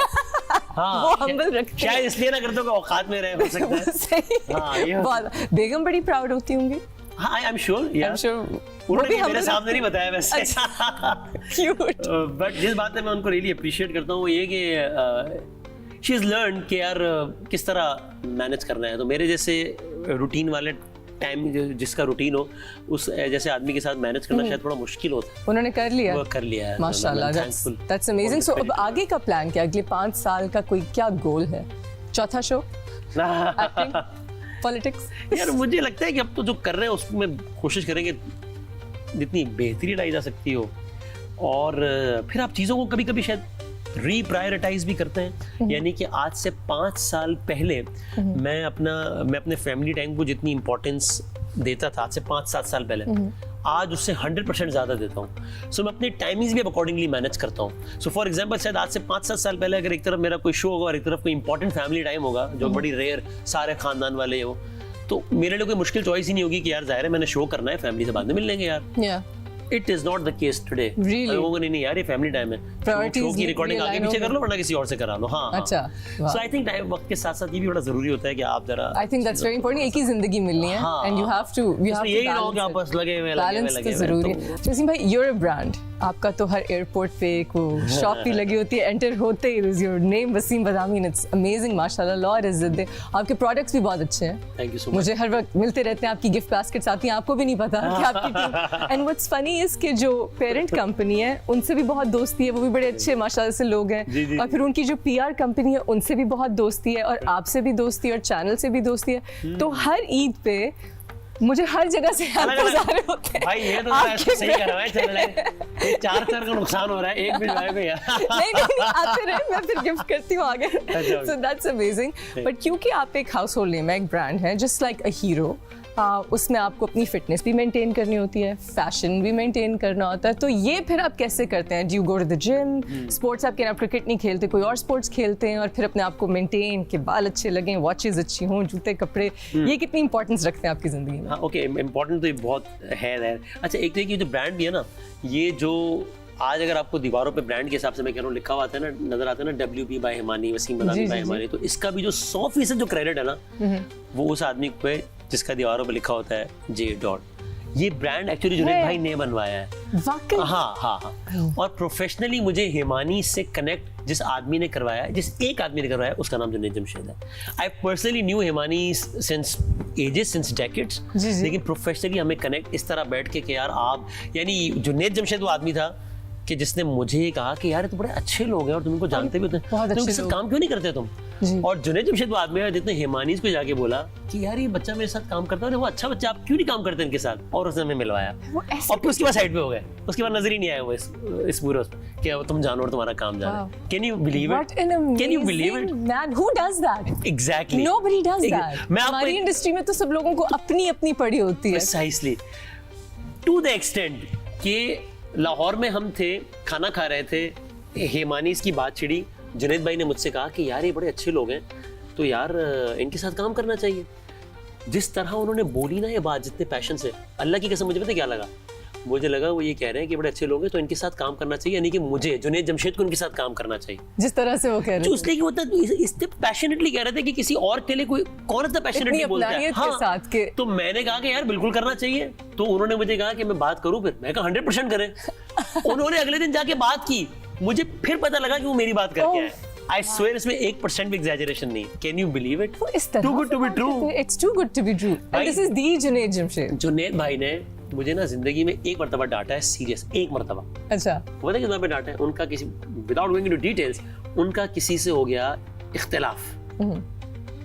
हाँ, वो humble रखते हैं। शायद इसलिए ना करते हो कि औकात में रहे, हो सकता है। सही। हाँ, ये बहुत बेगम बड़ी प्राउड होती होंगी। हाँ I am sure, I'm sure उन्होंने मेरे सामने नहीं बताया वैसे। क्यूट। बट जिस बात है मैं उनको रियली अप्रिशिएट करता हूँ वो ये कि शी इज लर्न कि यार किस तरह मैनेज करना है। तो मेरे जैसे रूटीन वाले टाइम जिसका रूटीन हो उस जैसे आदमी के साथ मैनेज करना शायद थोड़ा मुश्किल होता है। उन्होंने कर लिया। वो कर लिया है माशाल्लाह, दैट्स अमेजिंग। सो अब आगे का प्लान क्या, अगले 5 साल का कोई क्या गोल है? चौथा शो, एक्टिंग, पॉलिटिक्स? यार मुझे लगता है कि अब तो जो कर रहे हैं उसमें कोशिश करेंगे जितनी बेहतरी लाई जा सकती हो, और फिर आप चीज़ों को कभी कभी शायद रीप्रायोरिटाइज भी करते हैं। यानी कि आज से 5 साल पहले मैं अपने फैमिली टाइम को जितनी इंपॉर्टेंस देता था आज से 5-7 साल पहले, आज उससे 100% ज़्यादा देता हूँ। सो मैं अपने टाइमिंग्स भी अकॉर्डिंगली मैनेज करता हूँ। सो फॉर एग्जांपल शायद आज से 5-7 साल पहले अगर एक तरफ मेरा कोई शो होगा और एक तरफ कोई इंपॉर्टेंट फैमिली टाइम होगा जो बड़ी रेयर सारे खानदान वाले हो, तो मेरे लिए कोई मुश्किल चॉइस ही नहीं होगी कि यार जाहिर है मैंने शो करना है, फैमिली से बाद में मिल लेंगे यार। It is not the case today. Really? लोगों को नहीं यार ये फैमिली टाइम है, शो की रिकॉर्डिंग आगे पीछे कर लो वरना किसी और से करा लो। हाँ अच्छा। सो आई थिंक टाइम वक्त के साथ साथ ये भी बड़ा जरूरी होता है कि आप जरा, I think that's very important. एक ही जिंदगी मिलनी है एंड यू हैव टू यही ना हो कि आप बस लगे हुए बैलेंस तो जरूरी है। वसीम भाई, यूर अ ब्रांड, आपका तो हर एयरपोर्ट पे एक वो शॉप भी लगी होती है, एंटर होते ही is your name Waseem Badami. It's amazing माशाल्लाह, अल्लाह और इज्जत दे। आपके प्रोडक्ट्स भी बहुत अच्छे हैं, थैंक यू सो मच। मुझे हर वक्त मिलते रहते हैं, आपकी गिफ्ट बास्केट्स आती हैं, आपको भी नहीं पता कि आपकी। एंड व्हाट्स फनी इज कि जो पेरेंट कंपनी है उनसे भी बहुत दोस्ती है, वो भी बड़े अच्छे माशाल्लाह से लोग हैं, और फिर उनकी जो PR कंपनी है उनसे भी बहुत दोस्ती है, और आपसे भी दोस्ती है, और चैनल से भी दोस्ती है। तो हर ईद पे मुझे हर जगह से गुजारे होते हैं भाई, ये तो सही कर रहा है, चल रहा है 4 का नुकसान हो रहा है, एक भी जो है यार। नहीं आते रहे, मैं फिर गिफ्ट करती हूँ आगे। So that's amazing. बट क्योंकि आप एक हाउस होल्ड नेम है, एक ब्रांड है, जस्ट लाइक अ हीरो, उसमें आपको अपनी फिटनेस भी मेंटेन करनी होती है, फैशन भी मेंटेन करना होता है। तो ये फिर आप कैसे करते हैं? Do you go to the gym? Sports आपके, आप क्रिकेट नहीं खेलते, कोई और स्पोर्ट्स खेलते हैं, और फिर अपने आप को मेंटेन, के बाल अच्छे लगें, वॉचेस अच्छी हों, जूते कपड़े, ये कितनी इंपॉर्टेंस रखते हैं आपकी जिंदगी में? हाँ ओके, इम्पोर्टेंट तो ये बहुत है। अच्छा, एक तो ये जो ब्रांड भी है ना, ये जो आज अगर आपको दीवारों पे ब्रांड के हिसाब से मैं कह रहा हूँ लिखा हुआ आता है ना, नजर आता है ना, WB बाय हिमानी, वसीम बदामी बाय हिमानी, तो इसका भी जो 100% जो क्रेडिट है ना, वो उस आदमी पे जिसका दीवारों पे लिखा होता है J. ये ब्रांड एक्चुअली जुनैद भाई ने बनवाया है। वाकई? हाँ। और प्रोफेशनली मुझे हिमानी से कनेक्ट जिस आदमी ने करवाया, जिस एक आदमी ने करवाया, उसका नाम जुनैद जमशेद है। I personally new Himani since ages, since decades, लेकिन प्रोफेशनली हमें कनेक्ट इस तरह बैठ के कि यार आप, यानी जुनैद जमशेद वो आदमी था कि जिसने मुझे कहा कि यार ये तो बड़े अच्छे लोग हैं और तुम इनको जानते भी होते हैं, तुम इनके साथ काम क्यों नहीं करते तुम? और जुनैद जमशेद वो आदमी है जिसने हिमानीज को जाके बोला कि यार ये बच्चा मेरे साथ काम करता है, वो अच्छा बच्चा, आप क्यों नहीं काम करते इनके साथ? और उसने हमें मिलवाया, और फिर उसके बाद साइड पे हो गए, उसके बाद नजर ही नहीं आया वो इस पूरे कि तुम जानो और तुम्हारा काम जाने। Can you believe it? Can you believe it? Man, who does that? Exactly, nobody does that. हमारी इंडस्ट्री में तो सब लोगों को अपनी अपनी पड़ी होती है। प्रिसाइसली, टू द एक्सटेंट कि लाहौर में हम थे, खाना खा रहे थे, हिमानीज की बात छिड़ी, जुनैद भाई ने मुझसे कहा कि यार ये बड़े अच्छे लोग हैं, तो यार इनके साथ काम करना चाहिए। जिस तरह उन्होंने बोली ना ये बात, जितने पैशन से, अल्लाह की कसम मुझे पता क्या लगा? मुझे लगा वो ये कह रहे हैं कि बड़े अच्छे लोग हैं तो इनके साथ काम करना चाहिए, यानी कि मुझे जुनैद जमशेद को इनके साथ काम करना चाहिए। जिस तरह से वो कह रहे हैं, इसलिए कि होता इससे पैशनेटली कह रहे थे कि किसी और के लिए कोई कौन इतना पैशनेटली बोलता है। हाँ, तो मैंने कहा कि यार बिल्कुल करना चाहिए। तो उन्होंने मुझे कहा कि मैं बात करूं, फिर मैं कहा 100% करें। उन्होंने अगले दिन जाके बात की, मुझे फिर पता लगा कि वो मेरी बात करके आए। I swear इसमें 1% भी exaggeration नहीं। Can you believe it? Too good to be true. It's too good to be true. And this is the Junaid Jamshed. Junaid भाई ने मुझे ना जिंदगी में एक मरतबा डांटा है, सीरियस एक मरतबा। अच्छा, पता है किस बात पे डांटा है? उनका किसी, विदाउट गोइंग इनटू डिटेल्स, उनका किसी से हो गया इख्तिलाफ।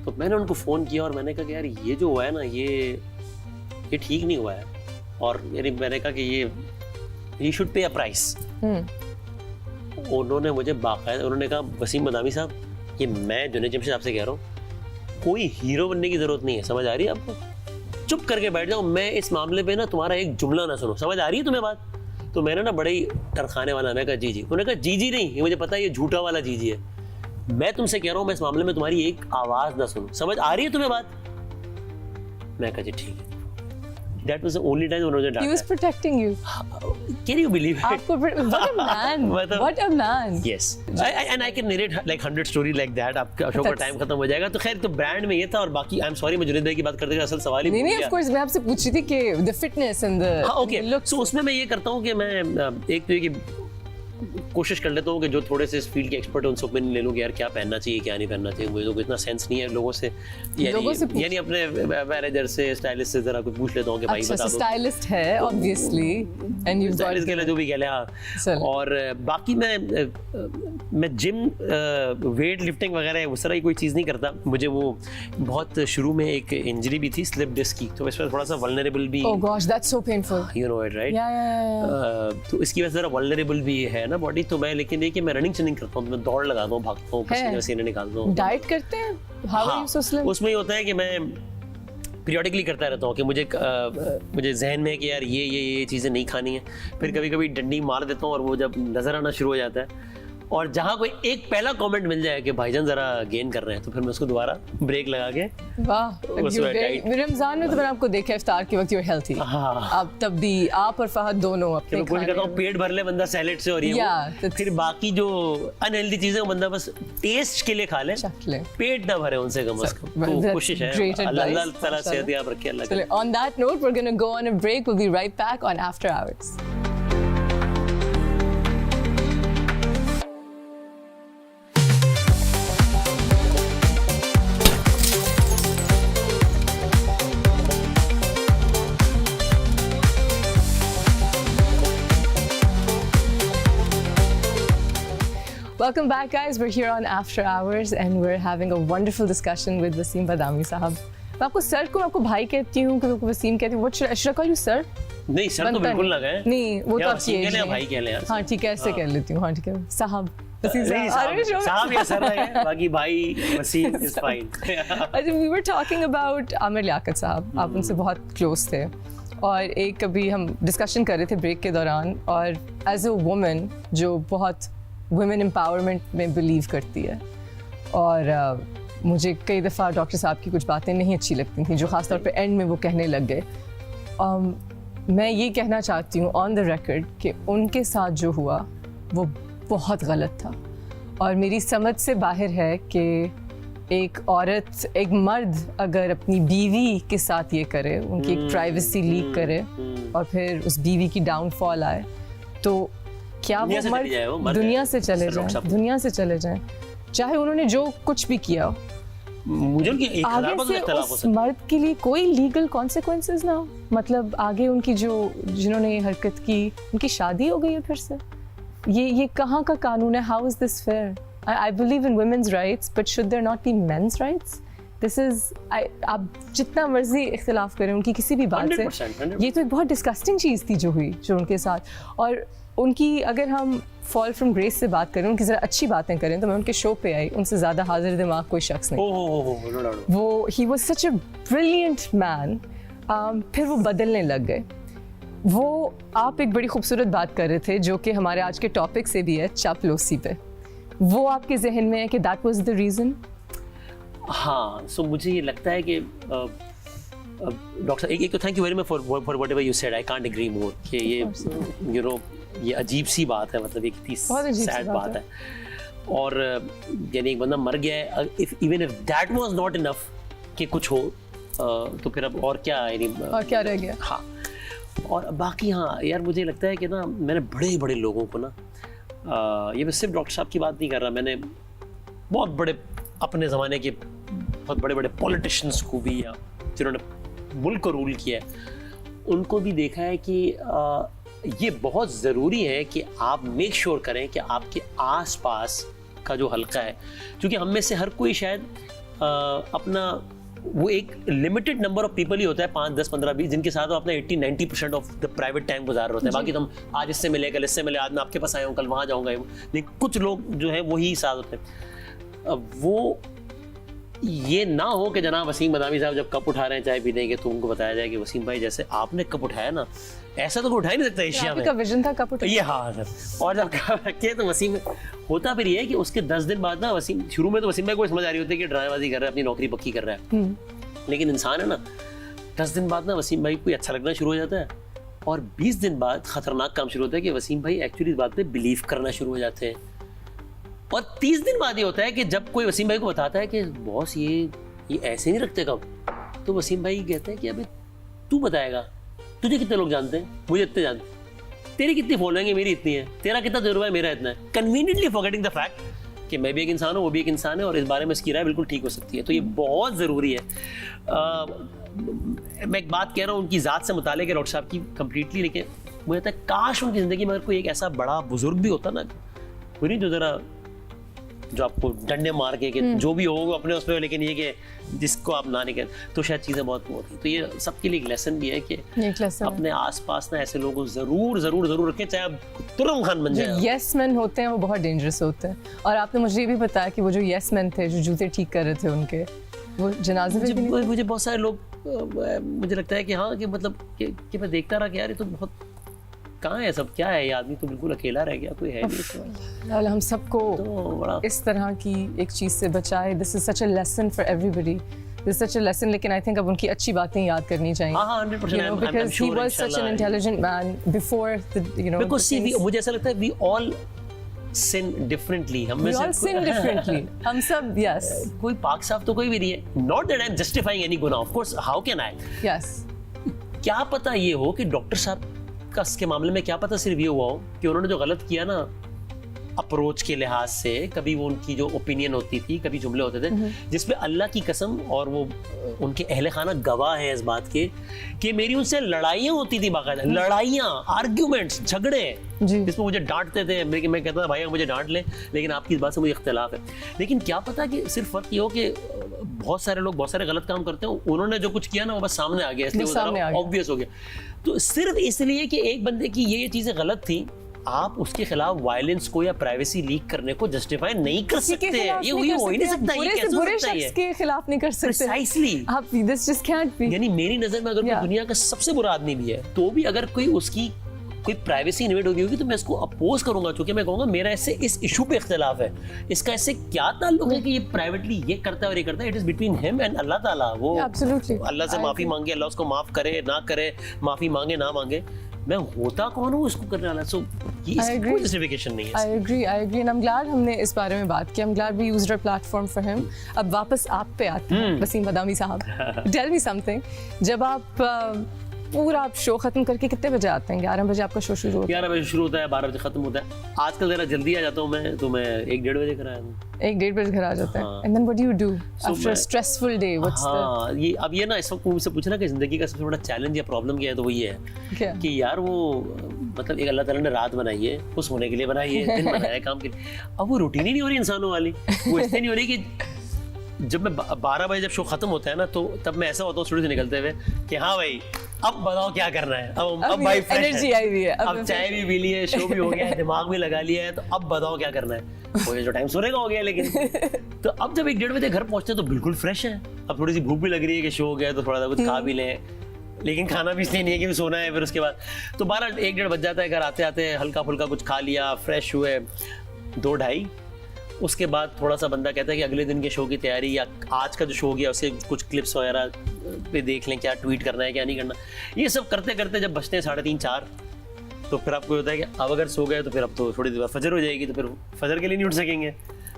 तो मैंने उनको फ़ोन किया और मैंने कहा कि यार ये जो हुआ है ना, ये ठीक नहीं हुआ है, और यानी मैंने कहा कि ये शुड पे अ प्राइस। उन्होंने मुझे बाकायदा उन्होंने कहा, वसीम बदामी साहब, ये मैं जुनैद जमशेद आपसे कह रहा हूँ, कोई हीरो बनने की ज़रूरत नहीं है, समझ आ रही है आपको? चुप करके बैठ जाओ, मैं इस मामले पे ना तुम्हारा एक जुमला ना सुनो, समझ आ रही है तुम्हें बात? तो मैंने ना बड़े ही तरखाने वाला, मैं कहा जी जी। उन्होंने कहा जी जी नहीं, ये मुझे पता है, ये झूठा वाला जी जी है, मैं तुमसे कह रहा हूँ मैं इस मामले में तुम्हारी एक आवाज़ ना सुनूं, समझ आ रही है तुम्हें बात? मैं कहा जी ठीक है। That was the only time उन्होंने डांटा। He was protecting you. Can you believe it? आपको what a man! मतलब- What a man! Yes. And I can narrate like 100 stories like that. आपका शो का That's- टाइम खत्म हो जाएगा। तो खैर, तो ब्रांड में ये था, और बाकी आई एम सॉरी, मैं जुनैद भाई की बात करते हुए असल सवाल ही नहीं भूल नहीं, गया। of course, मैं आपसे पूछ रही थी कि the fitness and the हाँ, ओके। looks. सो उसमें मैं ये करता हूँ कि मैं एक तो ये कि कोशिश कर लेता हूँ कि जो थोड़े से इस फील्ड के एक्सपर्ट हैं उनसे ओपिनियन ले लूँ कि यार क्या पहनना चाहिए, क्या नहीं पहनना चाहिए। मुझे तो इतना सेंस नहीं है लोगों से, यानी अपने मैनेजर से, स्टाइलिस्ट से जरा कुछ पूछ लेता हूँ कि भाई अच्छा, बता दो। स्टाइलिस्ट है obviously, and you've got stylist के लिए जो भी कह ले, हाँ। चलो। और बाकी मैं जिम, वेट लिफ्टिंग वगैरह उस तरह की कोई चीज़ नहीं करता। मुझे वो बहुत शुरू में एक इंजरी भी थी, स्लिप डिस्क की, तो इस पर थोड़ा सा वल्नरेबल भी, Oh gosh, that's so painful. You know it, right? Yeah. तो इसकी वजह से जरा वल्नरेबल भी है ना बॉडी। तो मैं, लेकिन ये कि मैं रनिंग शनिंग करता हूँ, मैं दौड़ लगाता हूँ, भागता हूँ, पसीने वसीने निकालता हूँ। Diet करते हैं? How are you so slim? उसमें ये होता है कि मैं पीरियडिकली करता रहता हूँ कि मुझे जहन में है कि यार ये चीज़ें नहीं खानी है। फिर कभी कभी डंडी मार देता हूँ, और वो जब नजर आना शुरू हो जाता है, और जहाँ कोई एक पहला कमेंट मिल जाए कि भाईजान जरा गेन कर रहे हैं, तो फिर मैं उसको दोबारा ब्रेक लगा के, वाह, उस वक्त diet- रमजान में तो मैंने आपको देखा इफ्तार के वक्त you're healthy. हाँ। आप तब भी, आप और फहद दोनों कि अपने मैं कोशिश करता हूँ खाने पेट भर ले बंदा सैलेड से, और ये Yeah, वो। फिर बाकी जो अनहेल्दी चीज़ें वो बंदा बस टेस्ट के लिए खा ले, चख लें। पेट ना भरे उनसे कम से कम। तो That's कोशिश है, great अल्लाह advice. अल्लाह ताला सेहत याब रखे, अल्लाह चलिए, on that note, we're going to go on a break. We'll be right back on After Hours. Welcome back, guys. We're here on After Hours and we're having a wonderful discussion with Waseem Badami साहब. मैं आपको sir को, मैं आपको भाई कहती हूँ, कि मैं वसीम कहती हूँ. What should I call you sir? नहीं सर तो बिल्कुल ना गए। नहीं, वो तो आपकी एज है, भाई कह ले यार। हाँ ठीक है, ऐसे कह लेती हूँ। हाँ ठीक है, साहब। नहीं, साहब या सर रहे, बाकी भाई Waseem is fine. We were talking about Aamir Liaquat साहब. आप उनसे बहुत क्लोज थे, और एक कभी हम डिस्कशन कर रहे थे ब्रेक के दौरान, और एज अ वुमन जो बहुत वुमेन एम्पावरमेंट में बिलीव करती है, और मुझे कई दफ़ा डॉक्टर साहब की कुछ बातें नहीं अच्छी लगती थी, जो ख़ास तौर पे एंड में वो कहने लग गए. मैं ये कहना चाहती हूँ ऑन द रिकॉर्ड कि उनके साथ जो हुआ वो बहुत गलत था, और मेरी समझ से बाहर है कि एक औरत, एक मर्द अगर अपनी बीवी के साथ ये करे, उनकी एक प्राइवेसी लीक करे, और फिर उस बीवी की डाउनफॉल आए, तो क्या वो मर्द दुनिया से चले जाएं, दुनिया से चले जाएं, चाहे उन्होंने जो कुछ भी किया हो, मुझे उनकी एक आगे से उस मर्द के लिए कोई लीगल कॉन्सिक्वेंसेस ना हो. मतलब आगे उनकी जिन्होंने ये हरकत की, उनकी शादी हो गई है फिर से. ये कहाँ का कानून है? How is this fair? I believe in women's rights, but should there not be men's rights? This is, आप जितना मर्जी इख्तिलाफ करें उनकी किसी भी बात से, 100%. ये तो एक बहुत डिस्कस्टिंग चीज़ थी जो हुई, जो उनके साथ. और उनकी अगर हम फॉल फ्रॉम ग्रेस से बात करें, उनकी ज़रा अच्छी बातें करें, तो मैं उनके शो पे आई, उनसे ज़्यादा हाजिर दिमाग कोई शख्स नहीं. वो he was such a brilliant man. फिर वो बदलने लग गए. वो आप एक बड़ी खूबसूरत बात कर रहे थे, जो कि हमारे आज के टॉपिक से भी है, चापलूसी पे. वो आपके जहन में है कि दैट वाज द रीज़न? हाँ, सो मुझे ये लगता है कि डॉक्टर, एक तो thank you very much for whatever you said. I can't agree more कि ये यू नो ये अजीब सी बात है, मतलब एक इतनी सैड बात है. और यानी एक बंदा मर गया है, even if that was not enough कि कुछ हो, तो फिर अब और क्या, यानी और क्या रह गया. हाँ, और बाकी हाँ यार, मुझे लगता है कि ना, मैंने बड़े बड़े लोगों को ना, ये मैं सिर्फ डॉक्टर साहब की बात नहीं कर रहा, मैंने बहुत बड़े अपने ज़माने के बहुत बड़े बड़े पॉलिटिशियंस को भी, या जिन्होंने मुल्क को रूल किया है, उनको भी देखा है कि ये बहुत ज़रूरी है कि आप मेक श्योर करें कि आपके आसपास का जो हल्का है, क्योंकि हम में से हर कोई शायद अपना वो एक लिमिटेड नंबर ऑफ पीपल ही होता है, 5, 10, 15, 20, जिनके साथ वो अपना 80-90% ऑफ द प्राइवेट टाइम गुजार रहे होते हैं। बाकी तो हम आज इससे मिले, कल इससे मिले, आज मैं आपके पास आया हूँ, कल वहाँ जाऊँगा। लेकिन कुछ लोग जो है वही साथ होते हैं। अब वो ये ना हो कि जनाब वसीम बदामी साहब जब कप उठा रहे हैं चाय पीने के, तो उनको बताया जाए कि वसीम भाई जैसे आपने कप उठाया ना, ऐसा तो कोई उठा ही नहीं सकता एशिया में। आपका विजन था कप उठाने। ये हाँ सर। और जब कप रखे तो वसीम होता फिर ये है कि उसके 10 दिन बाद ना वसीम, शुरू में तो वसीम भाई को समझ आ रही होती है कि ड्रामेबाजी कर रहा है, अपनी नौकरी पक्की कर रहा है, लेकिन इंसान है ना, 10 दिन बाद ना वसीम भाई को अच्छा लगना शुरू हो जाता है, और 20 दिन बाद खतरनाक काम शुरू होता है कि वसीम भाई एक्चुअली इस बात पे बिलीव करना शुरू हो जाते हैं। और 30 दिन बाद ये होता है कि जब कोई वसीम भाई को बताता है कि बॉस ये ऐसे नहीं रखते कब, तो वसीम भाई कहते हैं कि अबे तू बताएगा, तुझे कितने लोग जानते हैं, मुझे इतने जानते हैं, तेरी कितनी फॉलोइंग है, मेरी इतनी है, तेरा कितना तजुर्बा है, मेरा इतना है, कन्वीनियंटली फॉरगेटिंग द फैक्ट कि मैं भी एक इंसान हूँ, वो भी एक इंसान है, और इस बारे में इसकी राय बिल्कुल ठीक हो सकती है। तो ये बहुत ज़रूरी है। मैं एक बात कह रहा हूँ उनकी ज़ात से मुतालिक है डॉक्टर साहब की कंप्लीटली, लेकिन मुझे लगता है काश उनकी ज़िंदगी में अगर कोई एक ऐसा बड़ा बुजुर्ग भी होता ना, वो नहीं जो ज़रा जो आपको डंडे मार के कि जो भी हो अपने उस पर, लेकिन ये कि जिसको आप ना नहीं कहते, तो शायद चीज़ें बहुत होती। तो ये सबके लिए एक लेसन भी है कि अपने आसपास ना ऐसे लोगों को ज़रूर रखें, चाहे आप तुरंत खान बन जाए। यस मैन होते हैं वो बहुत डेंजरस होते हैं। और आपने मुझे ये भी बताया कि वो जो यस मैन थे जो जूते ठीक कर रहे थे उनके, वो जनाजे पे भी नहीं थे। मुझे बहुत सारे लोग, मुझे लगता है कि हाँ कि मतलब कि मैं देखता रहा कि यार ये तो बहुत, कहाँ है सब, क्या है ये आदमी तो बिल्कुल अकेला रह गया, कोई है नहीं। हम सबको तो इस तरह की एक चीज़ से बचाए। This is such a lesson for everybody, this such a lesson. लेकिन आई थिंक अब उनकी अच्छी बातें याद करनी चाहिए। हाँ 100%, because he was such an intelligent man before the, because see, मुझे ऐसा लगता है we all sin differently, हम में we से all sin differently, हम सब yes, कोई पाक साफ तो कोई भी नहीं है। Not that I'm justifying any गुनाह, of course, how can I? yes, क्या पता ये हो कि डॉक्टर साहब का के मामले में क्या पता सिर्फ ये हुआ हो कि उन्होंने जो गलत किया ना अप्रोच के लिहाज से, कभी वो उनकी जो ओपिनियन होती थी, कभी जुमले होते थे जिसमें अल्लाह की कसम, और वो उनके अहले खाना गवाह है इस बात के कि मेरी उनसे लड़ाइयाँ होती थी, बाकायदा लड़ाइयाँ, आर्ग्यूमेंट्स, झगड़े, जिसमें मुझे डांटते थे। मैं कहता था भाई मुझे डांट ले, लेकिन आपकी इस बात से मुझे इख्तिलाफ है। लेकिन क्या पता कि सिर्फ फर्क ये हो कि बहुत सारे लोग बहुत सारे गलत काम करते हैं, उन्होंने जो कुछ किया ना वो बस सामने आ गया, इसलिए ऑब्वियस हो गया। तो सिर्फ इसलिए कि एक बंदे की ये चीजें गलत थी, आप उसके खिलाफ वायलेंस को या प्राइवेसी लीक करने को जस्टिफाई नहीं कर सकते। ये हो ही नहीं सकता, ये कैसे हो सकता है? के खिलाफ नहीं कर सकते। Precisely. आप this just can't be. यानी मेरी नजर में अगर कोई दुनिया का सबसे बुरा आदमी भी है, तो भी अगर कोई उसकी कोई प्राइवेसी इन्वेड होगी तो मैं इसको अपोज करूंगा, क्योंकि मैं कहूंगा मेरा इससे इस इशू पे इख्तिलाफ है, इसका इससे क्या ताल्लुक है कि ये प्राइवेटली ये करता है और ये करता है। It is between him and Allah ताला। वो अल्लाह से माफी मांगे, अल्लाह उसको माफ करे ना करे, माफी मांगे ना मांगे, मैं होता कौन हूँ इसको करने वाला। सो ये कोई जस्टिफिकेशन नहीं है। I agree and I'm glad हमने इस बारे में बात की। I'm glad we used our platform for him. अब वापस आप पे आते हैं वसीम बदामी साहब। Tell me something. जब आप पूरा आप शो खत्म करके कितने बजे आते हैं? 11 बजे आपका शो शुरू होता है? 11 बजे शुरू होता है, 12 बजे खत्म होता है। आजकल जरा जल्दी आ जाता हूँ मैं, तो मैं 1-1:30 बजे घर आया हूँ। 1-1:30 बजे घर आ जाता है। And then what do you do after a stressful day? What's the? ये अब ये ना इस वक्त मुझसे पूछना कि जिंदगी का सबसे बड़ा चैलेंज या प्रॉब्लम क्या है, तो वो ये है कि यार वो मतलब एक अल्लाह ताला ने रात बनाई है, वो सोने के लिए बनाई है, दिन बनाया है काम के लिए। अब वो रूटीन ही नहीं हो रही इंसानों वाली। वो इसलिए नहीं हो रही कि जब मैं 12 बजे जब शो खत्म होता है ना, तो तब मैं ऐसा होता हूँ स्टूडियो से निकलते हुए कि हाँ भाई अब बताओ क्या करना है। अब भाई एनर्जी आई हुई है, अब चाय भी पी ली है, शो भी हो गया है, दिमाग भी लगा लिया है, तो अब बताओ क्या करना है। वो जो टाइम सोने का हो गया लेकिन तो अब जब 1-1:30 बजे घर पहुंचते हैं तो बिल्कुल फ्रेश है। अब थोड़ी सी भूख भी लग रही है कि शो हो गया है तो थोड़ा सा कुछ खा भी लें, लेकिन खाना भी इसलिए नहीं है कि सोना है। फिर उसके बाद तो 12-1-1:30 बज जाता है। घर आते आते हल्का फुल्का कुछ खा लिया, फ्रेश हुए 2-2:30। उसके बाद थोड़ा सा बंदा कहता है कि अगले दिन के शो की तैयारी या आज का जो शो गया उसके कुछ क्लिप्स वगैरह पे देख लें, क्या ट्वीट करना है क्या नहीं करना। ये सब करते करते जब बजते हैं 3:30-4, तो फिर आपको होता है कि अब अगर सो गए तो फिर अब तो थोड़ी देर बाद फजर हो जाएगी, तो फिर फजर के लिए नहीं उठ सकेंगे।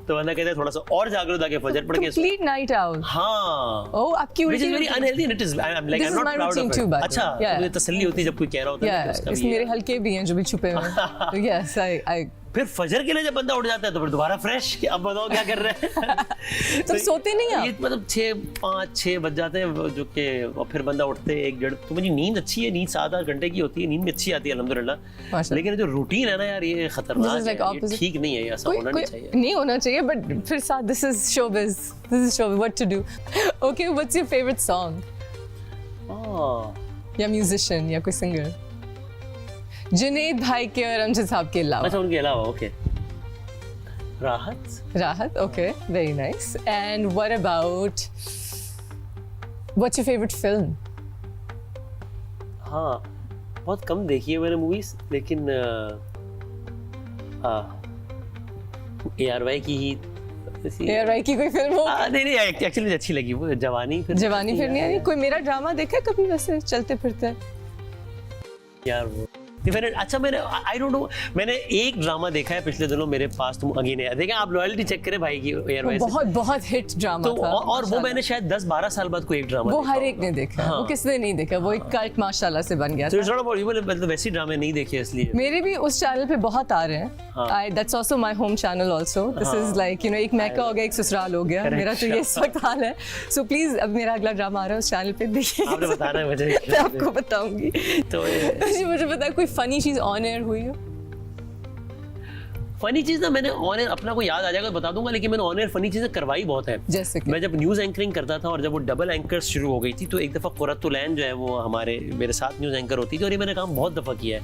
तो बंदा कहता है थोड़ा सा और जागरूक आके फजर पढ़ के कंप्लीट नाइट आउट। हाँ ओह आपकी which is very unhealthy and it is I'm like I'm not proud of it. अच्छा मुझे तसल्ली होती है जब कोई कह रहा होता है इसमें मेरे हल्के भी हैं जो भी छुपे हुए हैं। तो yes I फिर फजर के लिए जब बंदा उठ जाता है तो फिर दोबारा फ्रेश कि अब बताओ क्या कर रहे हैं। तो सोते नहीं आप? ये मतलब 5-6 बज जाते हैं जो कि, और फिर बंदा उठते 1-1:30। तो मुझे नींद अच्छी है, नींद 7-8 घंटे की होती है, नींद में अच्छी आती है अल्हम्दुलिल्लाह। लेकिन जो रूटीन है ना यार, ये खतरनाक है, ये ठीक नहीं है, ऐसा होना नहीं चाहिए। नहीं होना चाहिए, बट फिर साथ this is showbiz, what to do. Okay, what's your favourite song या म्यूजिशियन या कोई सिंगर? जुनैद भाई के और अमजद साहब के अलावा? अच्छा, उनके अलावा ओके, राहत, okay, very nice. And what about, what's your favourite film? हाँ, बहुत कम देखी है मैंने मूवीज, लेकिन ARY की ही ARY की कोई फिल्म हो? नहीं, एक्चुअली मुझे अच्छी लगी वो जवानी फिर नहीं आई। कोई मेरा ड्रामा देखा कभी वैसे चलते फिरते? यार वो अच्छा, मैंने आई डोंट नो, मैंने एक ड्रामा देखा है पिछले दिनों, मेरे पास तुम अगेन है, देखें आप लॉयल्टी चेक करें भाई की एयरवेज, बहुत हिट ड्रामा था। और वो मैंने शायद 10-12 साल बाद कोई एक ड्रामा, वो हर एक ने देखा, हाँ। वो किसने नहीं देखा, वो एक कल्ट माशाल्लाह से बन गया था। मतलब वैसी ड्रामे नहीं देखे इसलिए। मेरे भी उस चैनल पे बहुत आ रहे हैं, that's also my home channel also. This is like you know, एक मैका हो गया, एक ससुराल हो गया, मेरा तो ये इस वक्त हाल है। सो प्लीज, अब मेरा अगला ड्रामा आ रहा है उस चैनल पे, देखिए। आपने बताना है मुझे, मैं आपको बताऊंगी। तो मुझे पता, कोई फनी चीज ऑन एयर हुई हो? फनी चीज ना, मैंने ऑन एयर अपना को याद आ जाएगा बता दूंगा, लेकिन मैंने ऑन एयर फनी चीजें करवाई बहुत है। जैसे कि? मैं जब न्यूज एंकरिंग करता था और जब वो डबल एंकर्स शुरू हो गई थी, तो एक दफा कुरतुलैन जो है वो मेरे साथ न्यूज एंकर होती थी, और ये मैंने काम बहुत दफा किया है,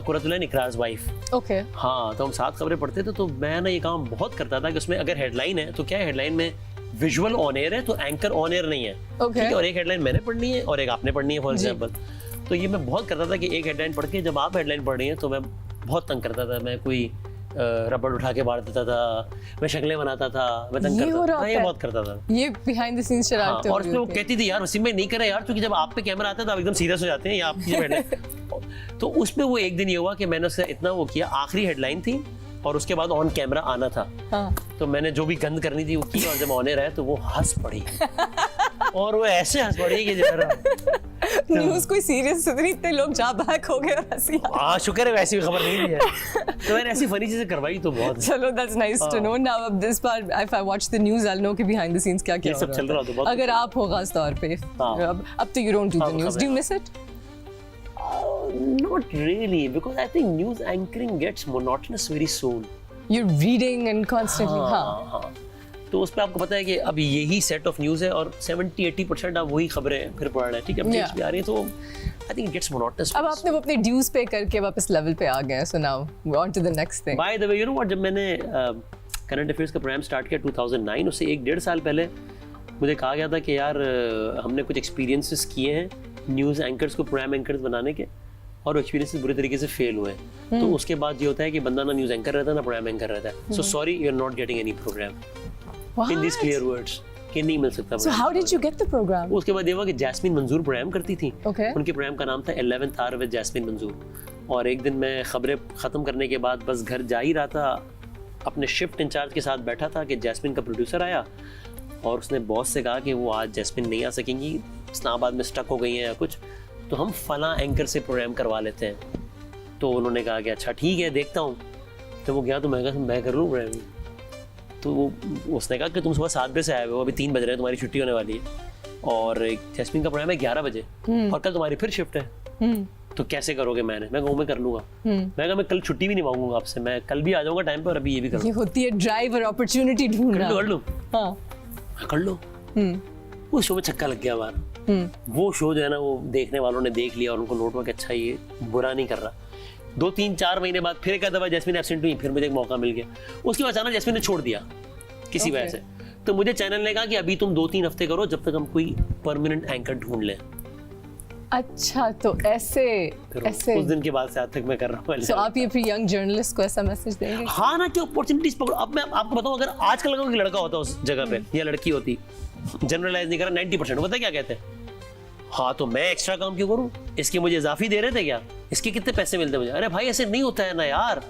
कुरतुलैन इकराज वाइफ। ओके। हाँ, तो हम साथ खबरें पढ़ते थे, तो मैं ना ये काम बहुत करता था कि उसमें अगर हेडलाइन है तो क्या है, हेडलाइन में विजुअल ऑन एयर है तो एंकर ऑन एयर नहीं है, ठीक है, और एक हेडलाइन मैंने पढ़नी है और एक आपने पढ़नी है, फॉर एग्जाम्पल। तो ये मैं बहुत करता था कि एक हेडलाइन पढ़ के जब आप हेडलाइन पढ़ रही हैं तो मैं बहुत तंग करता था, मैं कोई रबड़ उठा के मार देता था, मैं शक्लें बनाता था, मैं तंग करता था, ये बहुत करता था, ये बिहाइंड द सीन्स शरारतें। और उसमें वो कहती थी यार वसीम भाई नहीं करे यार, क्योंकि जब आप पे कैमरा आता है तो आप एकदम सीरियस हो जाते हैं, या आप पीछे बैठे। तो उसमें वो एक दिन ये हुआ कि मैंने उससे इतना वो किया, आखिरी हेडलाइन थी और उसके बाद ऑन कैमरा आना था, हाँ। तो मैंने जो भी गंद करनी थी वो की, और जब ऑन एयर आया तो वो हंस पड़ी और वो ऐसे हंस पड़ी कि जरा न्यूज़ कोई सीरियस सुन रही, इतने लोग जा बैक हो गए, हंसी। हाँ, शुक्र है वैसी खबर नहीं दी है। तो मैंने ऐसी फनी चीजें करवाई तो बहुत। चलो, that's nice to know. Now अब this part, if I watch the news I will know कि बिहाइंड द सीन्स क्या क्या सब चल रहा है। तो अगर आप हो खास तौर पे, अब तो you don't do the news, do you miss it? Not really, because I think news anchoring gets monotonous very soon. You're reading and constantly, हाँ। तो उस पर आपको पता है कि अब यही सेट ऑफ न्यूज़ है और 70-80% आप वही खबरें फिर पढ़ रहे हैं, ठीक है, अपडेट्स भी आ रही हैं, तो I think it gets monotonous. अब आपने वो अपने ड्यूज पे करके वापस लेवल पे आ गए हैं, so now on to the next thing. By the way, you know what, जब मैंने करंट अफेयर्स का प्रोग्राम स्टार्ट किया 2009, उससे 1-1.5 साल पहले मुझे कहा गया था कि यार हमने कुछ एक्सपीरियंसेस किए हैं न्यूज़ एंकर्स को प्रोग्राम एंकर्स बनाने के, और एक्सपीरियंसेस बुरे तरीके से फेल हुए। तो उसके बाद ये होता है कि बंदा ना न्यूज़ एंकर रहता है ना प्रोग्राम एंकर रहता है। So sorry, you are not getting any programme in this clear words, कि नहीं मिल सकता। So how did you get the program? उसके बाद ये हुआ कि जैस्मीन मंजूर प्रोग्राम करती थी। Okay. उनके प्रोग्राम का नाम था 11th Hour with जैस्मीन मंजूर, और एक दिन मैं खबरें ख़त्म करने के बाद बस घर जा ही रहा था, अपने शिफ्ट इंचार्ज के साथ बैठा था कि जैस्मीन का प्रोड्यूसर आया और उसने बॉस से कहा कि वो आज जैस्मीन नहीं आ सकेंगी, इस्लामाबाद में स्टक हो गई हैं या कुछ, तो हम फला एंकर से प्रोग्राम करवा लेते हैं। तो उन्होंने कहा कि अच्छा ठीक है, देखता हूँ। तो वो गया, तो मैं कहा मैं कर लूँ प्रोग्राम। तो वो उसने कहा कि तुम सुबह 7 बजे से आए हो, अभी 3 बज रहे हैं, तुम्हारी छुट्टी होने वाली है, और जैस्मीन का प्रोग्राम है 11 बजे, और कल तुम्हारी फिर शिफ्ट है, तो कैसे करोगे? मैं कहा मैं कर लूँगा। मैं कहा मैं कल छुट्टी भी नहीं मांगूंगा आपसे, मैं कल भी आ जाऊँगा टाइम पर, और अभी ये भी कर ये होती है ड्राइव और अपॉर्चुनिटी ढूंढना। कर लो हाँ, कर लो। वो शो में छक्का लग गया हमारा। वो शो जो है ना, वो देखने वालों ने देख लिया और उनको नोट हुआ कि अच्छा ये बुरा नहीं कर रहा। 2-3-4 महीने बाद फिर एक दफा जैस्मीन एब्सेंट हुई, फिर मुझे एक मौका मिल गया। उसके बाद अचानक जैस्मीन ने छोड़ दिया किसी वजह से, तो मुझे चैनल ने कहा कि अभी तुम 2-3 हफ्ते करो जब तक हम कोई परमानेंट एंकर ढूंढ लें। अच्छा, तो ऐसे उस दिन के बाद से आज तक मैं कर रहा हूँ। तो आप ये फिर यंग जर्नलिस्ट को ऐसा मैसेज देंगे? हाँ ना, कि अपॉर्चुनिटीज पकड़ो। अब मैं आपको बताऊँ, अगर आजकल का कोई लड़का होता उस जगह पे या लड़की होती, जनरलाइज नहीं कर रहा, 90% पता क्या कहते हैं? हाँ, तो मैं एक्स्ट्रा काम क्यों करूँ, इसके मुझे इजाफी दे रहे थे क्या, इसके कितने पैसे मिलते मुझे? अरे भाई ऐसे नहीं होता है ना यार,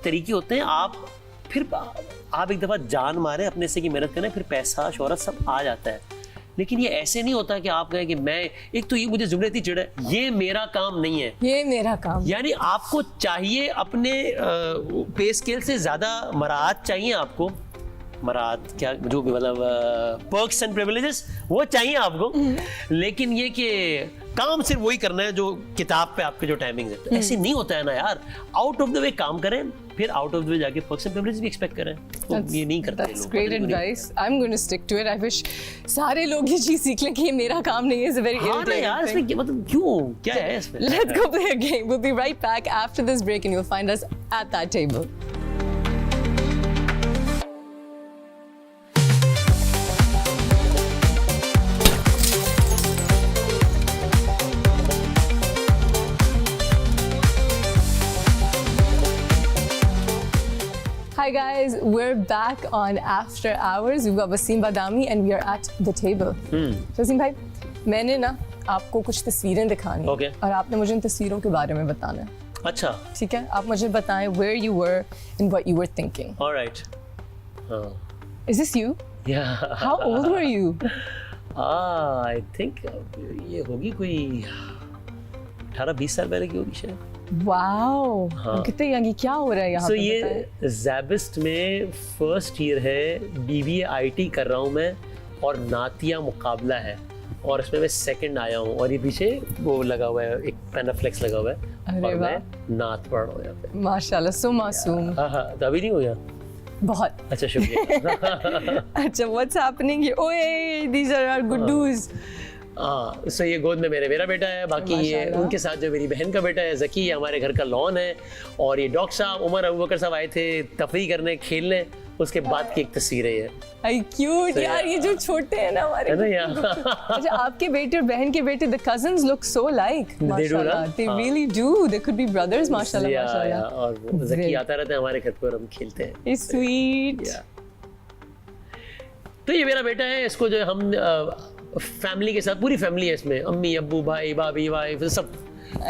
तरीके होते हैं। आप एक दफा जान मारे अपने से की मेहनत करें, फिर पैसा शोहरत सब आ जाता है। लेकिन ये ऐसे नहीं होता कि आप कहें कि मैं, एक तो ये मुझे जुमलेती चिढ़ है, ये मेरा काम नहीं है, ये मेरा काम। यानी आपको चाहिए अपने पे स्केल से ज्यादा मराहत चाहिए आपको, मराहत क्या जो भी मतलब पर्क्स एंड प्रिविलेजेस वो चाहिए आपको, लेकिन ये कि काम सिर्फ वही करना है जो किताब पे आपके जो टाइमिंग है, तो ऐसे नहीं होता है ना यार। आउट ऑफ द वे काम करें, फिर आउट ऑफ द वे जाके पर्क्स एंड प्रिविलेजेस भी एक्सपेक्ट करें, तो ये नहीं करते That's लोग। great advice. I'm going to stick to it. I wish सारे लोग ये चीज सीख लें कि ये मेरा काम नहीं है. It's a very हाँ ना यार, इसमें मतलब क्यों, क्या है इसमें? Let's go play a game. We'll be right back after this break and you'll find us at that table. Hi guys, we're back on After Hours. We've got Wasim Badami and we are at the table. Wasim भाई, मैंने ना आपको कुछ तस्वीरें दिखानी हैं Okay. और आपने मुझे इन तस्वीरों के बारे में बताना है, अच्छा, ठीक है? आप मुझे बताएं where you were and what you were thinking. Alright, हाँ, Is this you? या How old were you? I think ये होगी कोई 18-20 साल पहले की होगी शायद। Wow. हाँ। कितने यंग, क्या हो रहा है यहाँ सो पे? ये ज़ैबिस्ट में फर्स्ट ईयर है, BBA IT कर रहा हूँ मैं, और नातिया मुकाबला है, और इसमें मैं सेकंड आया हूँ, और ये पीछे वो लगा हुआ है, एक पेनाफ्लेक्स लगा हुआ है, अरे और वाह। मैं नात पढ़ रहा हूँ यहाँ पे। माशाल्लाह, सो मासूम। हाँ, तो अभी नहीं हो गया? बहुत। अच्छा, शुक्रिया। अच्छा, what's happening here? ओए, these are our guddus. हाँ, सो ये गोद में मेरा बेटा है, बाकी ये माशाल्लाह। उनके साथ जो मेरी बहन का बेटा है जकी, ये हमारे घर का लॉन है, और ये डॉक्टर साहब उमर अबू बकर साहब आए थे तफरी करने, खेलने, उसके बाद की एक तस्वीर है ये, Ay, cute So, यार, ये जो छोटे हैं ना हमारे। है ना यार? अच्छा, आपके बेटे और बहन के बेटे, the cousins look so like. do, माशाल्लाह, ना? they हाँ। really do. They could be brothers, माशाल्लाह, या, माशाल्लाह. और जकी Very- आता रहता है हमारे घर पे और हम खेलते हैं। It's sweet. या। तो ये मेरा बेटा है, इसको जो है हम फैमिली के साथ, पूरी फैमिली है इसमें, अम्मी अब्बू भाई भाभी वाइफ सब,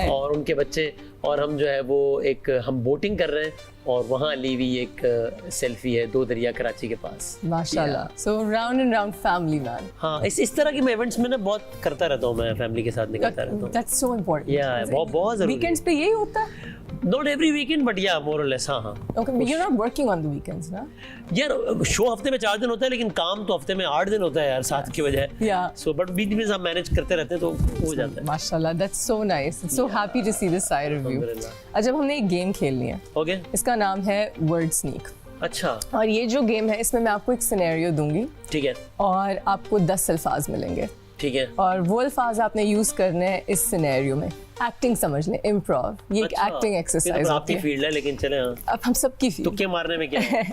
और उनके बच्चे, और हम जो है वो एक हम बोटिंग कर रहे हैं, और वहाँ ली हुई एक सेल्फी है दो दरिया कराची के पास। माशाल्लाह. So round and round family man. हाँ, इस तरह के मैं इवेंट्स में ना बहुत करता रहता हूँ, मैं फैमिली के साथ निकलता रहता हूँ। That's so important. Yeah, बहुत जरूरी है। Weekends पे यही होता है? Not every weekend, but yeah, more or less, हाँ हाँ। Okay, but you're not working on the weekends, ना? यार शो हफ्ते में 4 दिन होता है, लेकिन काम तो हफ्ते में 8 दिन होता है यार, 7 की वजह। Yeah. So but बीच में हम मैनेज करते रहते हैं तो हो जाता है। माशाल्लाह, that's so nice. I'm so happy to see this side of you. अल्हम्दुलिल्लाह। अच्छा, हमने एक गेम खेलनी है. ओके, इसका नाम है वर्ड स्नीक. अच्छा, और ये जो गेम है, इसमें मैं आपको एक सिनेरियो दूंगी ठीक है, और आपको 10 अल्फाज मिलेंगे, ठीक है। और वो अल्फाज आपने यूज करने हैं इस सिनेरियो में. एक्टिंग समझ लें, इम्प्रोव. ये एक अच्छा, एक्टिंग ये एक्सरसाइज तो होती आपकी है. फील्ड है, लेकिन चले हाँ, अब हम सबकी फील्ड. तुक्के मारने में क्या है?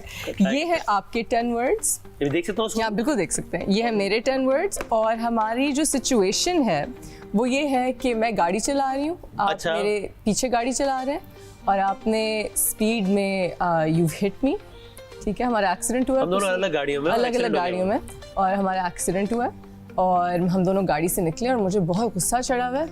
ये है आपके 10 वर्ड्स. ये देख सकता हूँ उसको? आप बिल्कुल देख सकते हैं. ये है मेरे 10 वर्ड्स, और हमारी जो सिचुएशन है वो ये है कि मैं गाड़ी चला रही हूँ, आप अच्छा। मेरे पीछे गाड़ी चला रहे हैं, और आपने स्पीड में यू हिट मी. ठीक है, हमारा एक्सीडेंट हुआ. हम दोनों अलग गाड़ियों में, अलग अलग accident हो गाड़ियों गया। में, और हमारा एक्सीडेंट हुआ, और हम दोनों गाड़ी से निकले, और मुझे बहुत गुस्सा चढ़ा हुआ है,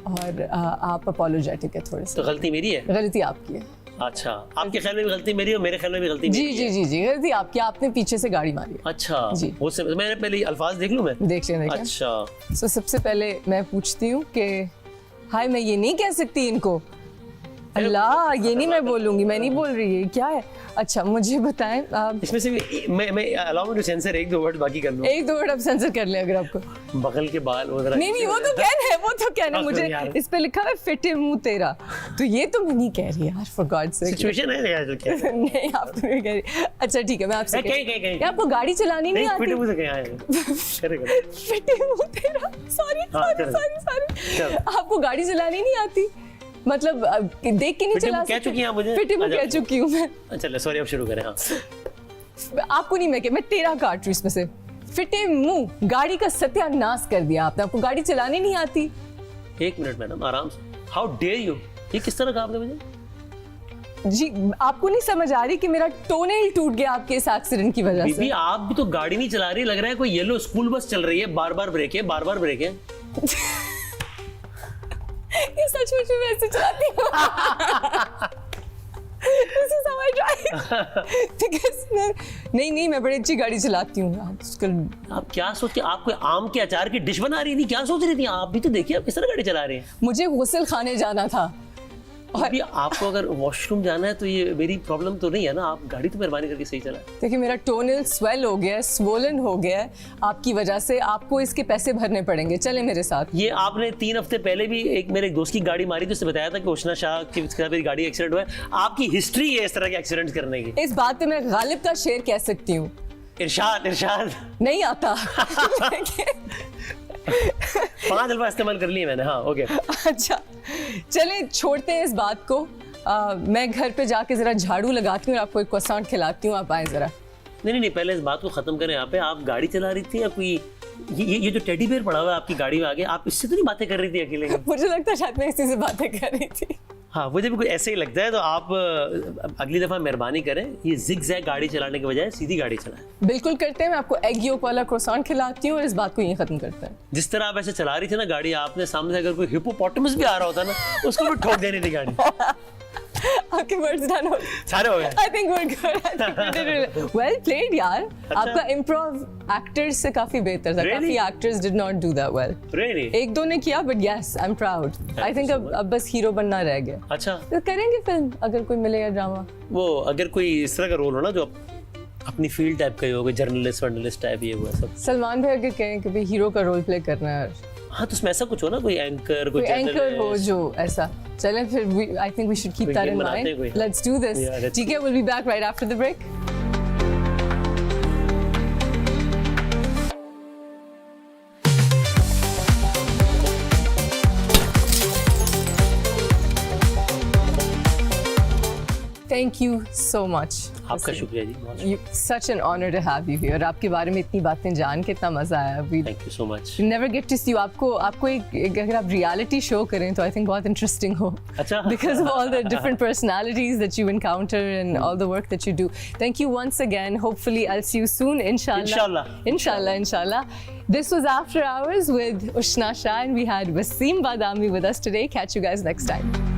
और आप अपोलोजेटिक है थोड़े तो से. गलती मेरी है? गलती आपकी है. अच्छा, आपके ख्याल में भी गलती मेरी है और मेरे ख्याल में भी गलती जी मेरी जी है? जी जी, गलती आपकी. आपने पीछे से गाड़ी मारी है. अच्छा जी। वो से मैंने पहले अल्फाज देख लूं मैं? देख लें, देख लें. अच्छा, सो सबसे पहले मैं पूछती हूँ कि हाय, मैं ये नहीं कह सकती इनको. अल्लाह, ये नहीं मैं बोलूंगी, मैं नहीं बोल रही है. क्या है? अच्छा, मुझे बताएं आप. इसमें से भी मैं allow me to sensor 1-2 word, बाकी कर लो। एक दो वर्ड आप सेंसर कर लें अगर आपको. बगल के बाल वो जरा, नहीं नहीं, वो तो कहना है, वो तो कहना है. हाँ, मुझे यार। इस पे लिखा है फिटे मुंह तेरा, तो ये तो मैं नहीं कह रही यार, फॉर गॉड सेक. सिचुएशन है यार, क्या है? नहीं, आप तो नहीं कह रही. अच्छा ठीक है, मैं आपसे कहीं। आपको गाड़ी चलानी नहीं नहीं, फिटे आती? मुंह से कहीं आए करेगा। फिटे मुंह तेरा. सॉरी हाँ, सॉरी चलो। सॉरी. चलो। आपको गाड़ी चलानी नहीं आती? मतलब देख के नहीं फिटे चला मुंह कह चुकी हैं आप मुझे? फिटे मुंह अच्छा। कह चुकी हूँ मैं. चलो सॉरी, अब शुरू करें। हाँ, आपको नहीं, मैं तेरा काट रही हूँ इसमें से. फिटे मुंह, गाड़ी का सत्यानाश कर दिया आपने. आपको गाड़ी चलानी नहीं आती? 1 मिनट मैडम, आराम से। हाउ डेयर यू, ये किस तरह का आपने मुझे? जी, आपको नहीं समझ आ रही कि मेरा टोनेल टूट गया आपके इस एक्सीडेंट की वजह बीबी से. आप भी तो गाड़ी नहीं चला रही, लग रहा है कोई येलो स्कूल बस चल रही है, बार बार ब्रेक है, बार बार ब्रेक है। ये सच में मैं ऐसे चलाती हूँ. This is how I drive. नहीं मैं बड़ी अच्छी गाड़ी चलाती हूँ आजकल। आप क्या सोच के, आप कोई आम के अचार की डिश बना रही थी, क्या सोच रही थी आप भी? तो देखिए आप किस तरह गाड़ी चला रहे हैं। मुझे गुस्ल खाने जाना था और अभी आपको अगर वॉशरूम जाना है तो ये मेरी प्रॉब्लम तो नहीं है ना, आप गाड़ी तो मेहरबानी करके सही चलाएं। देखिए मेरा टोनल स्वेल हो गया है, स्वोलन हो गया है आपकी वजह से, आपको इसके पैसे भरने पड़ेंगे, चले मेरे साथ। ये आपने 3 हफ्ते पहले भी एक मेरे दोस्त की गाड़ी मारी तो उसने बताया था कि उष्णा शाह की साथ मेरी गाड़ी एक्सीडेंट हुआ है। आपकी हिस्ट्री है इस तरह के एक्सीडेंट करने की। इस बात पे मैं गालिब का शेर कह सकती हूँ। इरशाद नहीं आता 5 अल्फाज इस्तेमाल कर लिए मैंने। हाँ ओके अच्छा चलें छोड़ते हैं इस बात को। मैं घर पे जाके जरा झाड़ू लगाती हूँ और आपको एक croissant खिलाती हूँ, आप आए जरा। नहीं पहले इस बात को खत्म करें। यहाँ पे आप गाड़ी चला रही थी या कोई ये जो टेडी बेयर पड़ा हुआ है आपकी गाड़ी में आगे, आप इससे तो नहीं बातें कर रही थी अकेले? मुझे लगता है शायद मैं इसी से बातें कर रही थी। हाँ मुझे भी कुछ ऐसे ही लगता है। तो आप अगली दफा मेहरबानी करें, ये जिग-जैग गाड़ी चलाने के बजाय सीधी गाड़ी चलाएं। बिल्कुल करते हैं, मैं आपको एग योक वाला croissant खिलाती हूँ और इस बात को यहीं खत्म करते हैं। जिस तरह आप ऐसे चला रही थी ना गाड़ी, आपने सामने से अगर कोई हिप्पोपोटामस भी आ रहा होता ना, उसको भी ठोक देनी थी गाड़ी। आपके वर्ड्स डन हो सारे हो गए। I think we're good. I think we did it well played यार। आपका improv actors से काफी बेहतर था। Really? काफी actors did not do that well। Really? एक दो ने किया but yes I'm proud। I think अब बस हीरो बनना रह गया। अच्छा तो करेंगे फिल्म अगर कोई मिलेगा ड्रामा। वो अगर कोई इस तरह का रोल हो ना जो अपनी फील्ड टाइप का ही हो, जर्नलिस्ट टाइप ये हुआ सब। सलमान भाई अगर कहें कि भाई हीरो का रोल प्ले करना है, हाँ तो उसमें ऐसा कुछ हो ना, कोई एंकर कोई एंकर हो जो ऐसा, चलें फिर I think we should keep that in बनाते हैं mind। कोई। Let's do this। Yeah, let's ठीक है, we'll be back right after the break। Thank you so much। आपका शुक्रिया जी, बहुत Such an honor to have you here। आपके बारे में इतनी बातें जान के इतना मजा आया। We thank you so much. never get to see you। आपको एक अगर आप रियलिटी शो करें तो I think बहुत इंटरेस्टिंग हो। अच्छा। Because of all the different personalities that you encounter and all the work that you do। Thank you once again। Hopefully I'll see you soon। Inshallah। This was After Hours with Ushna Shah and we had Wasim Badami with us today। Catch you guys next time।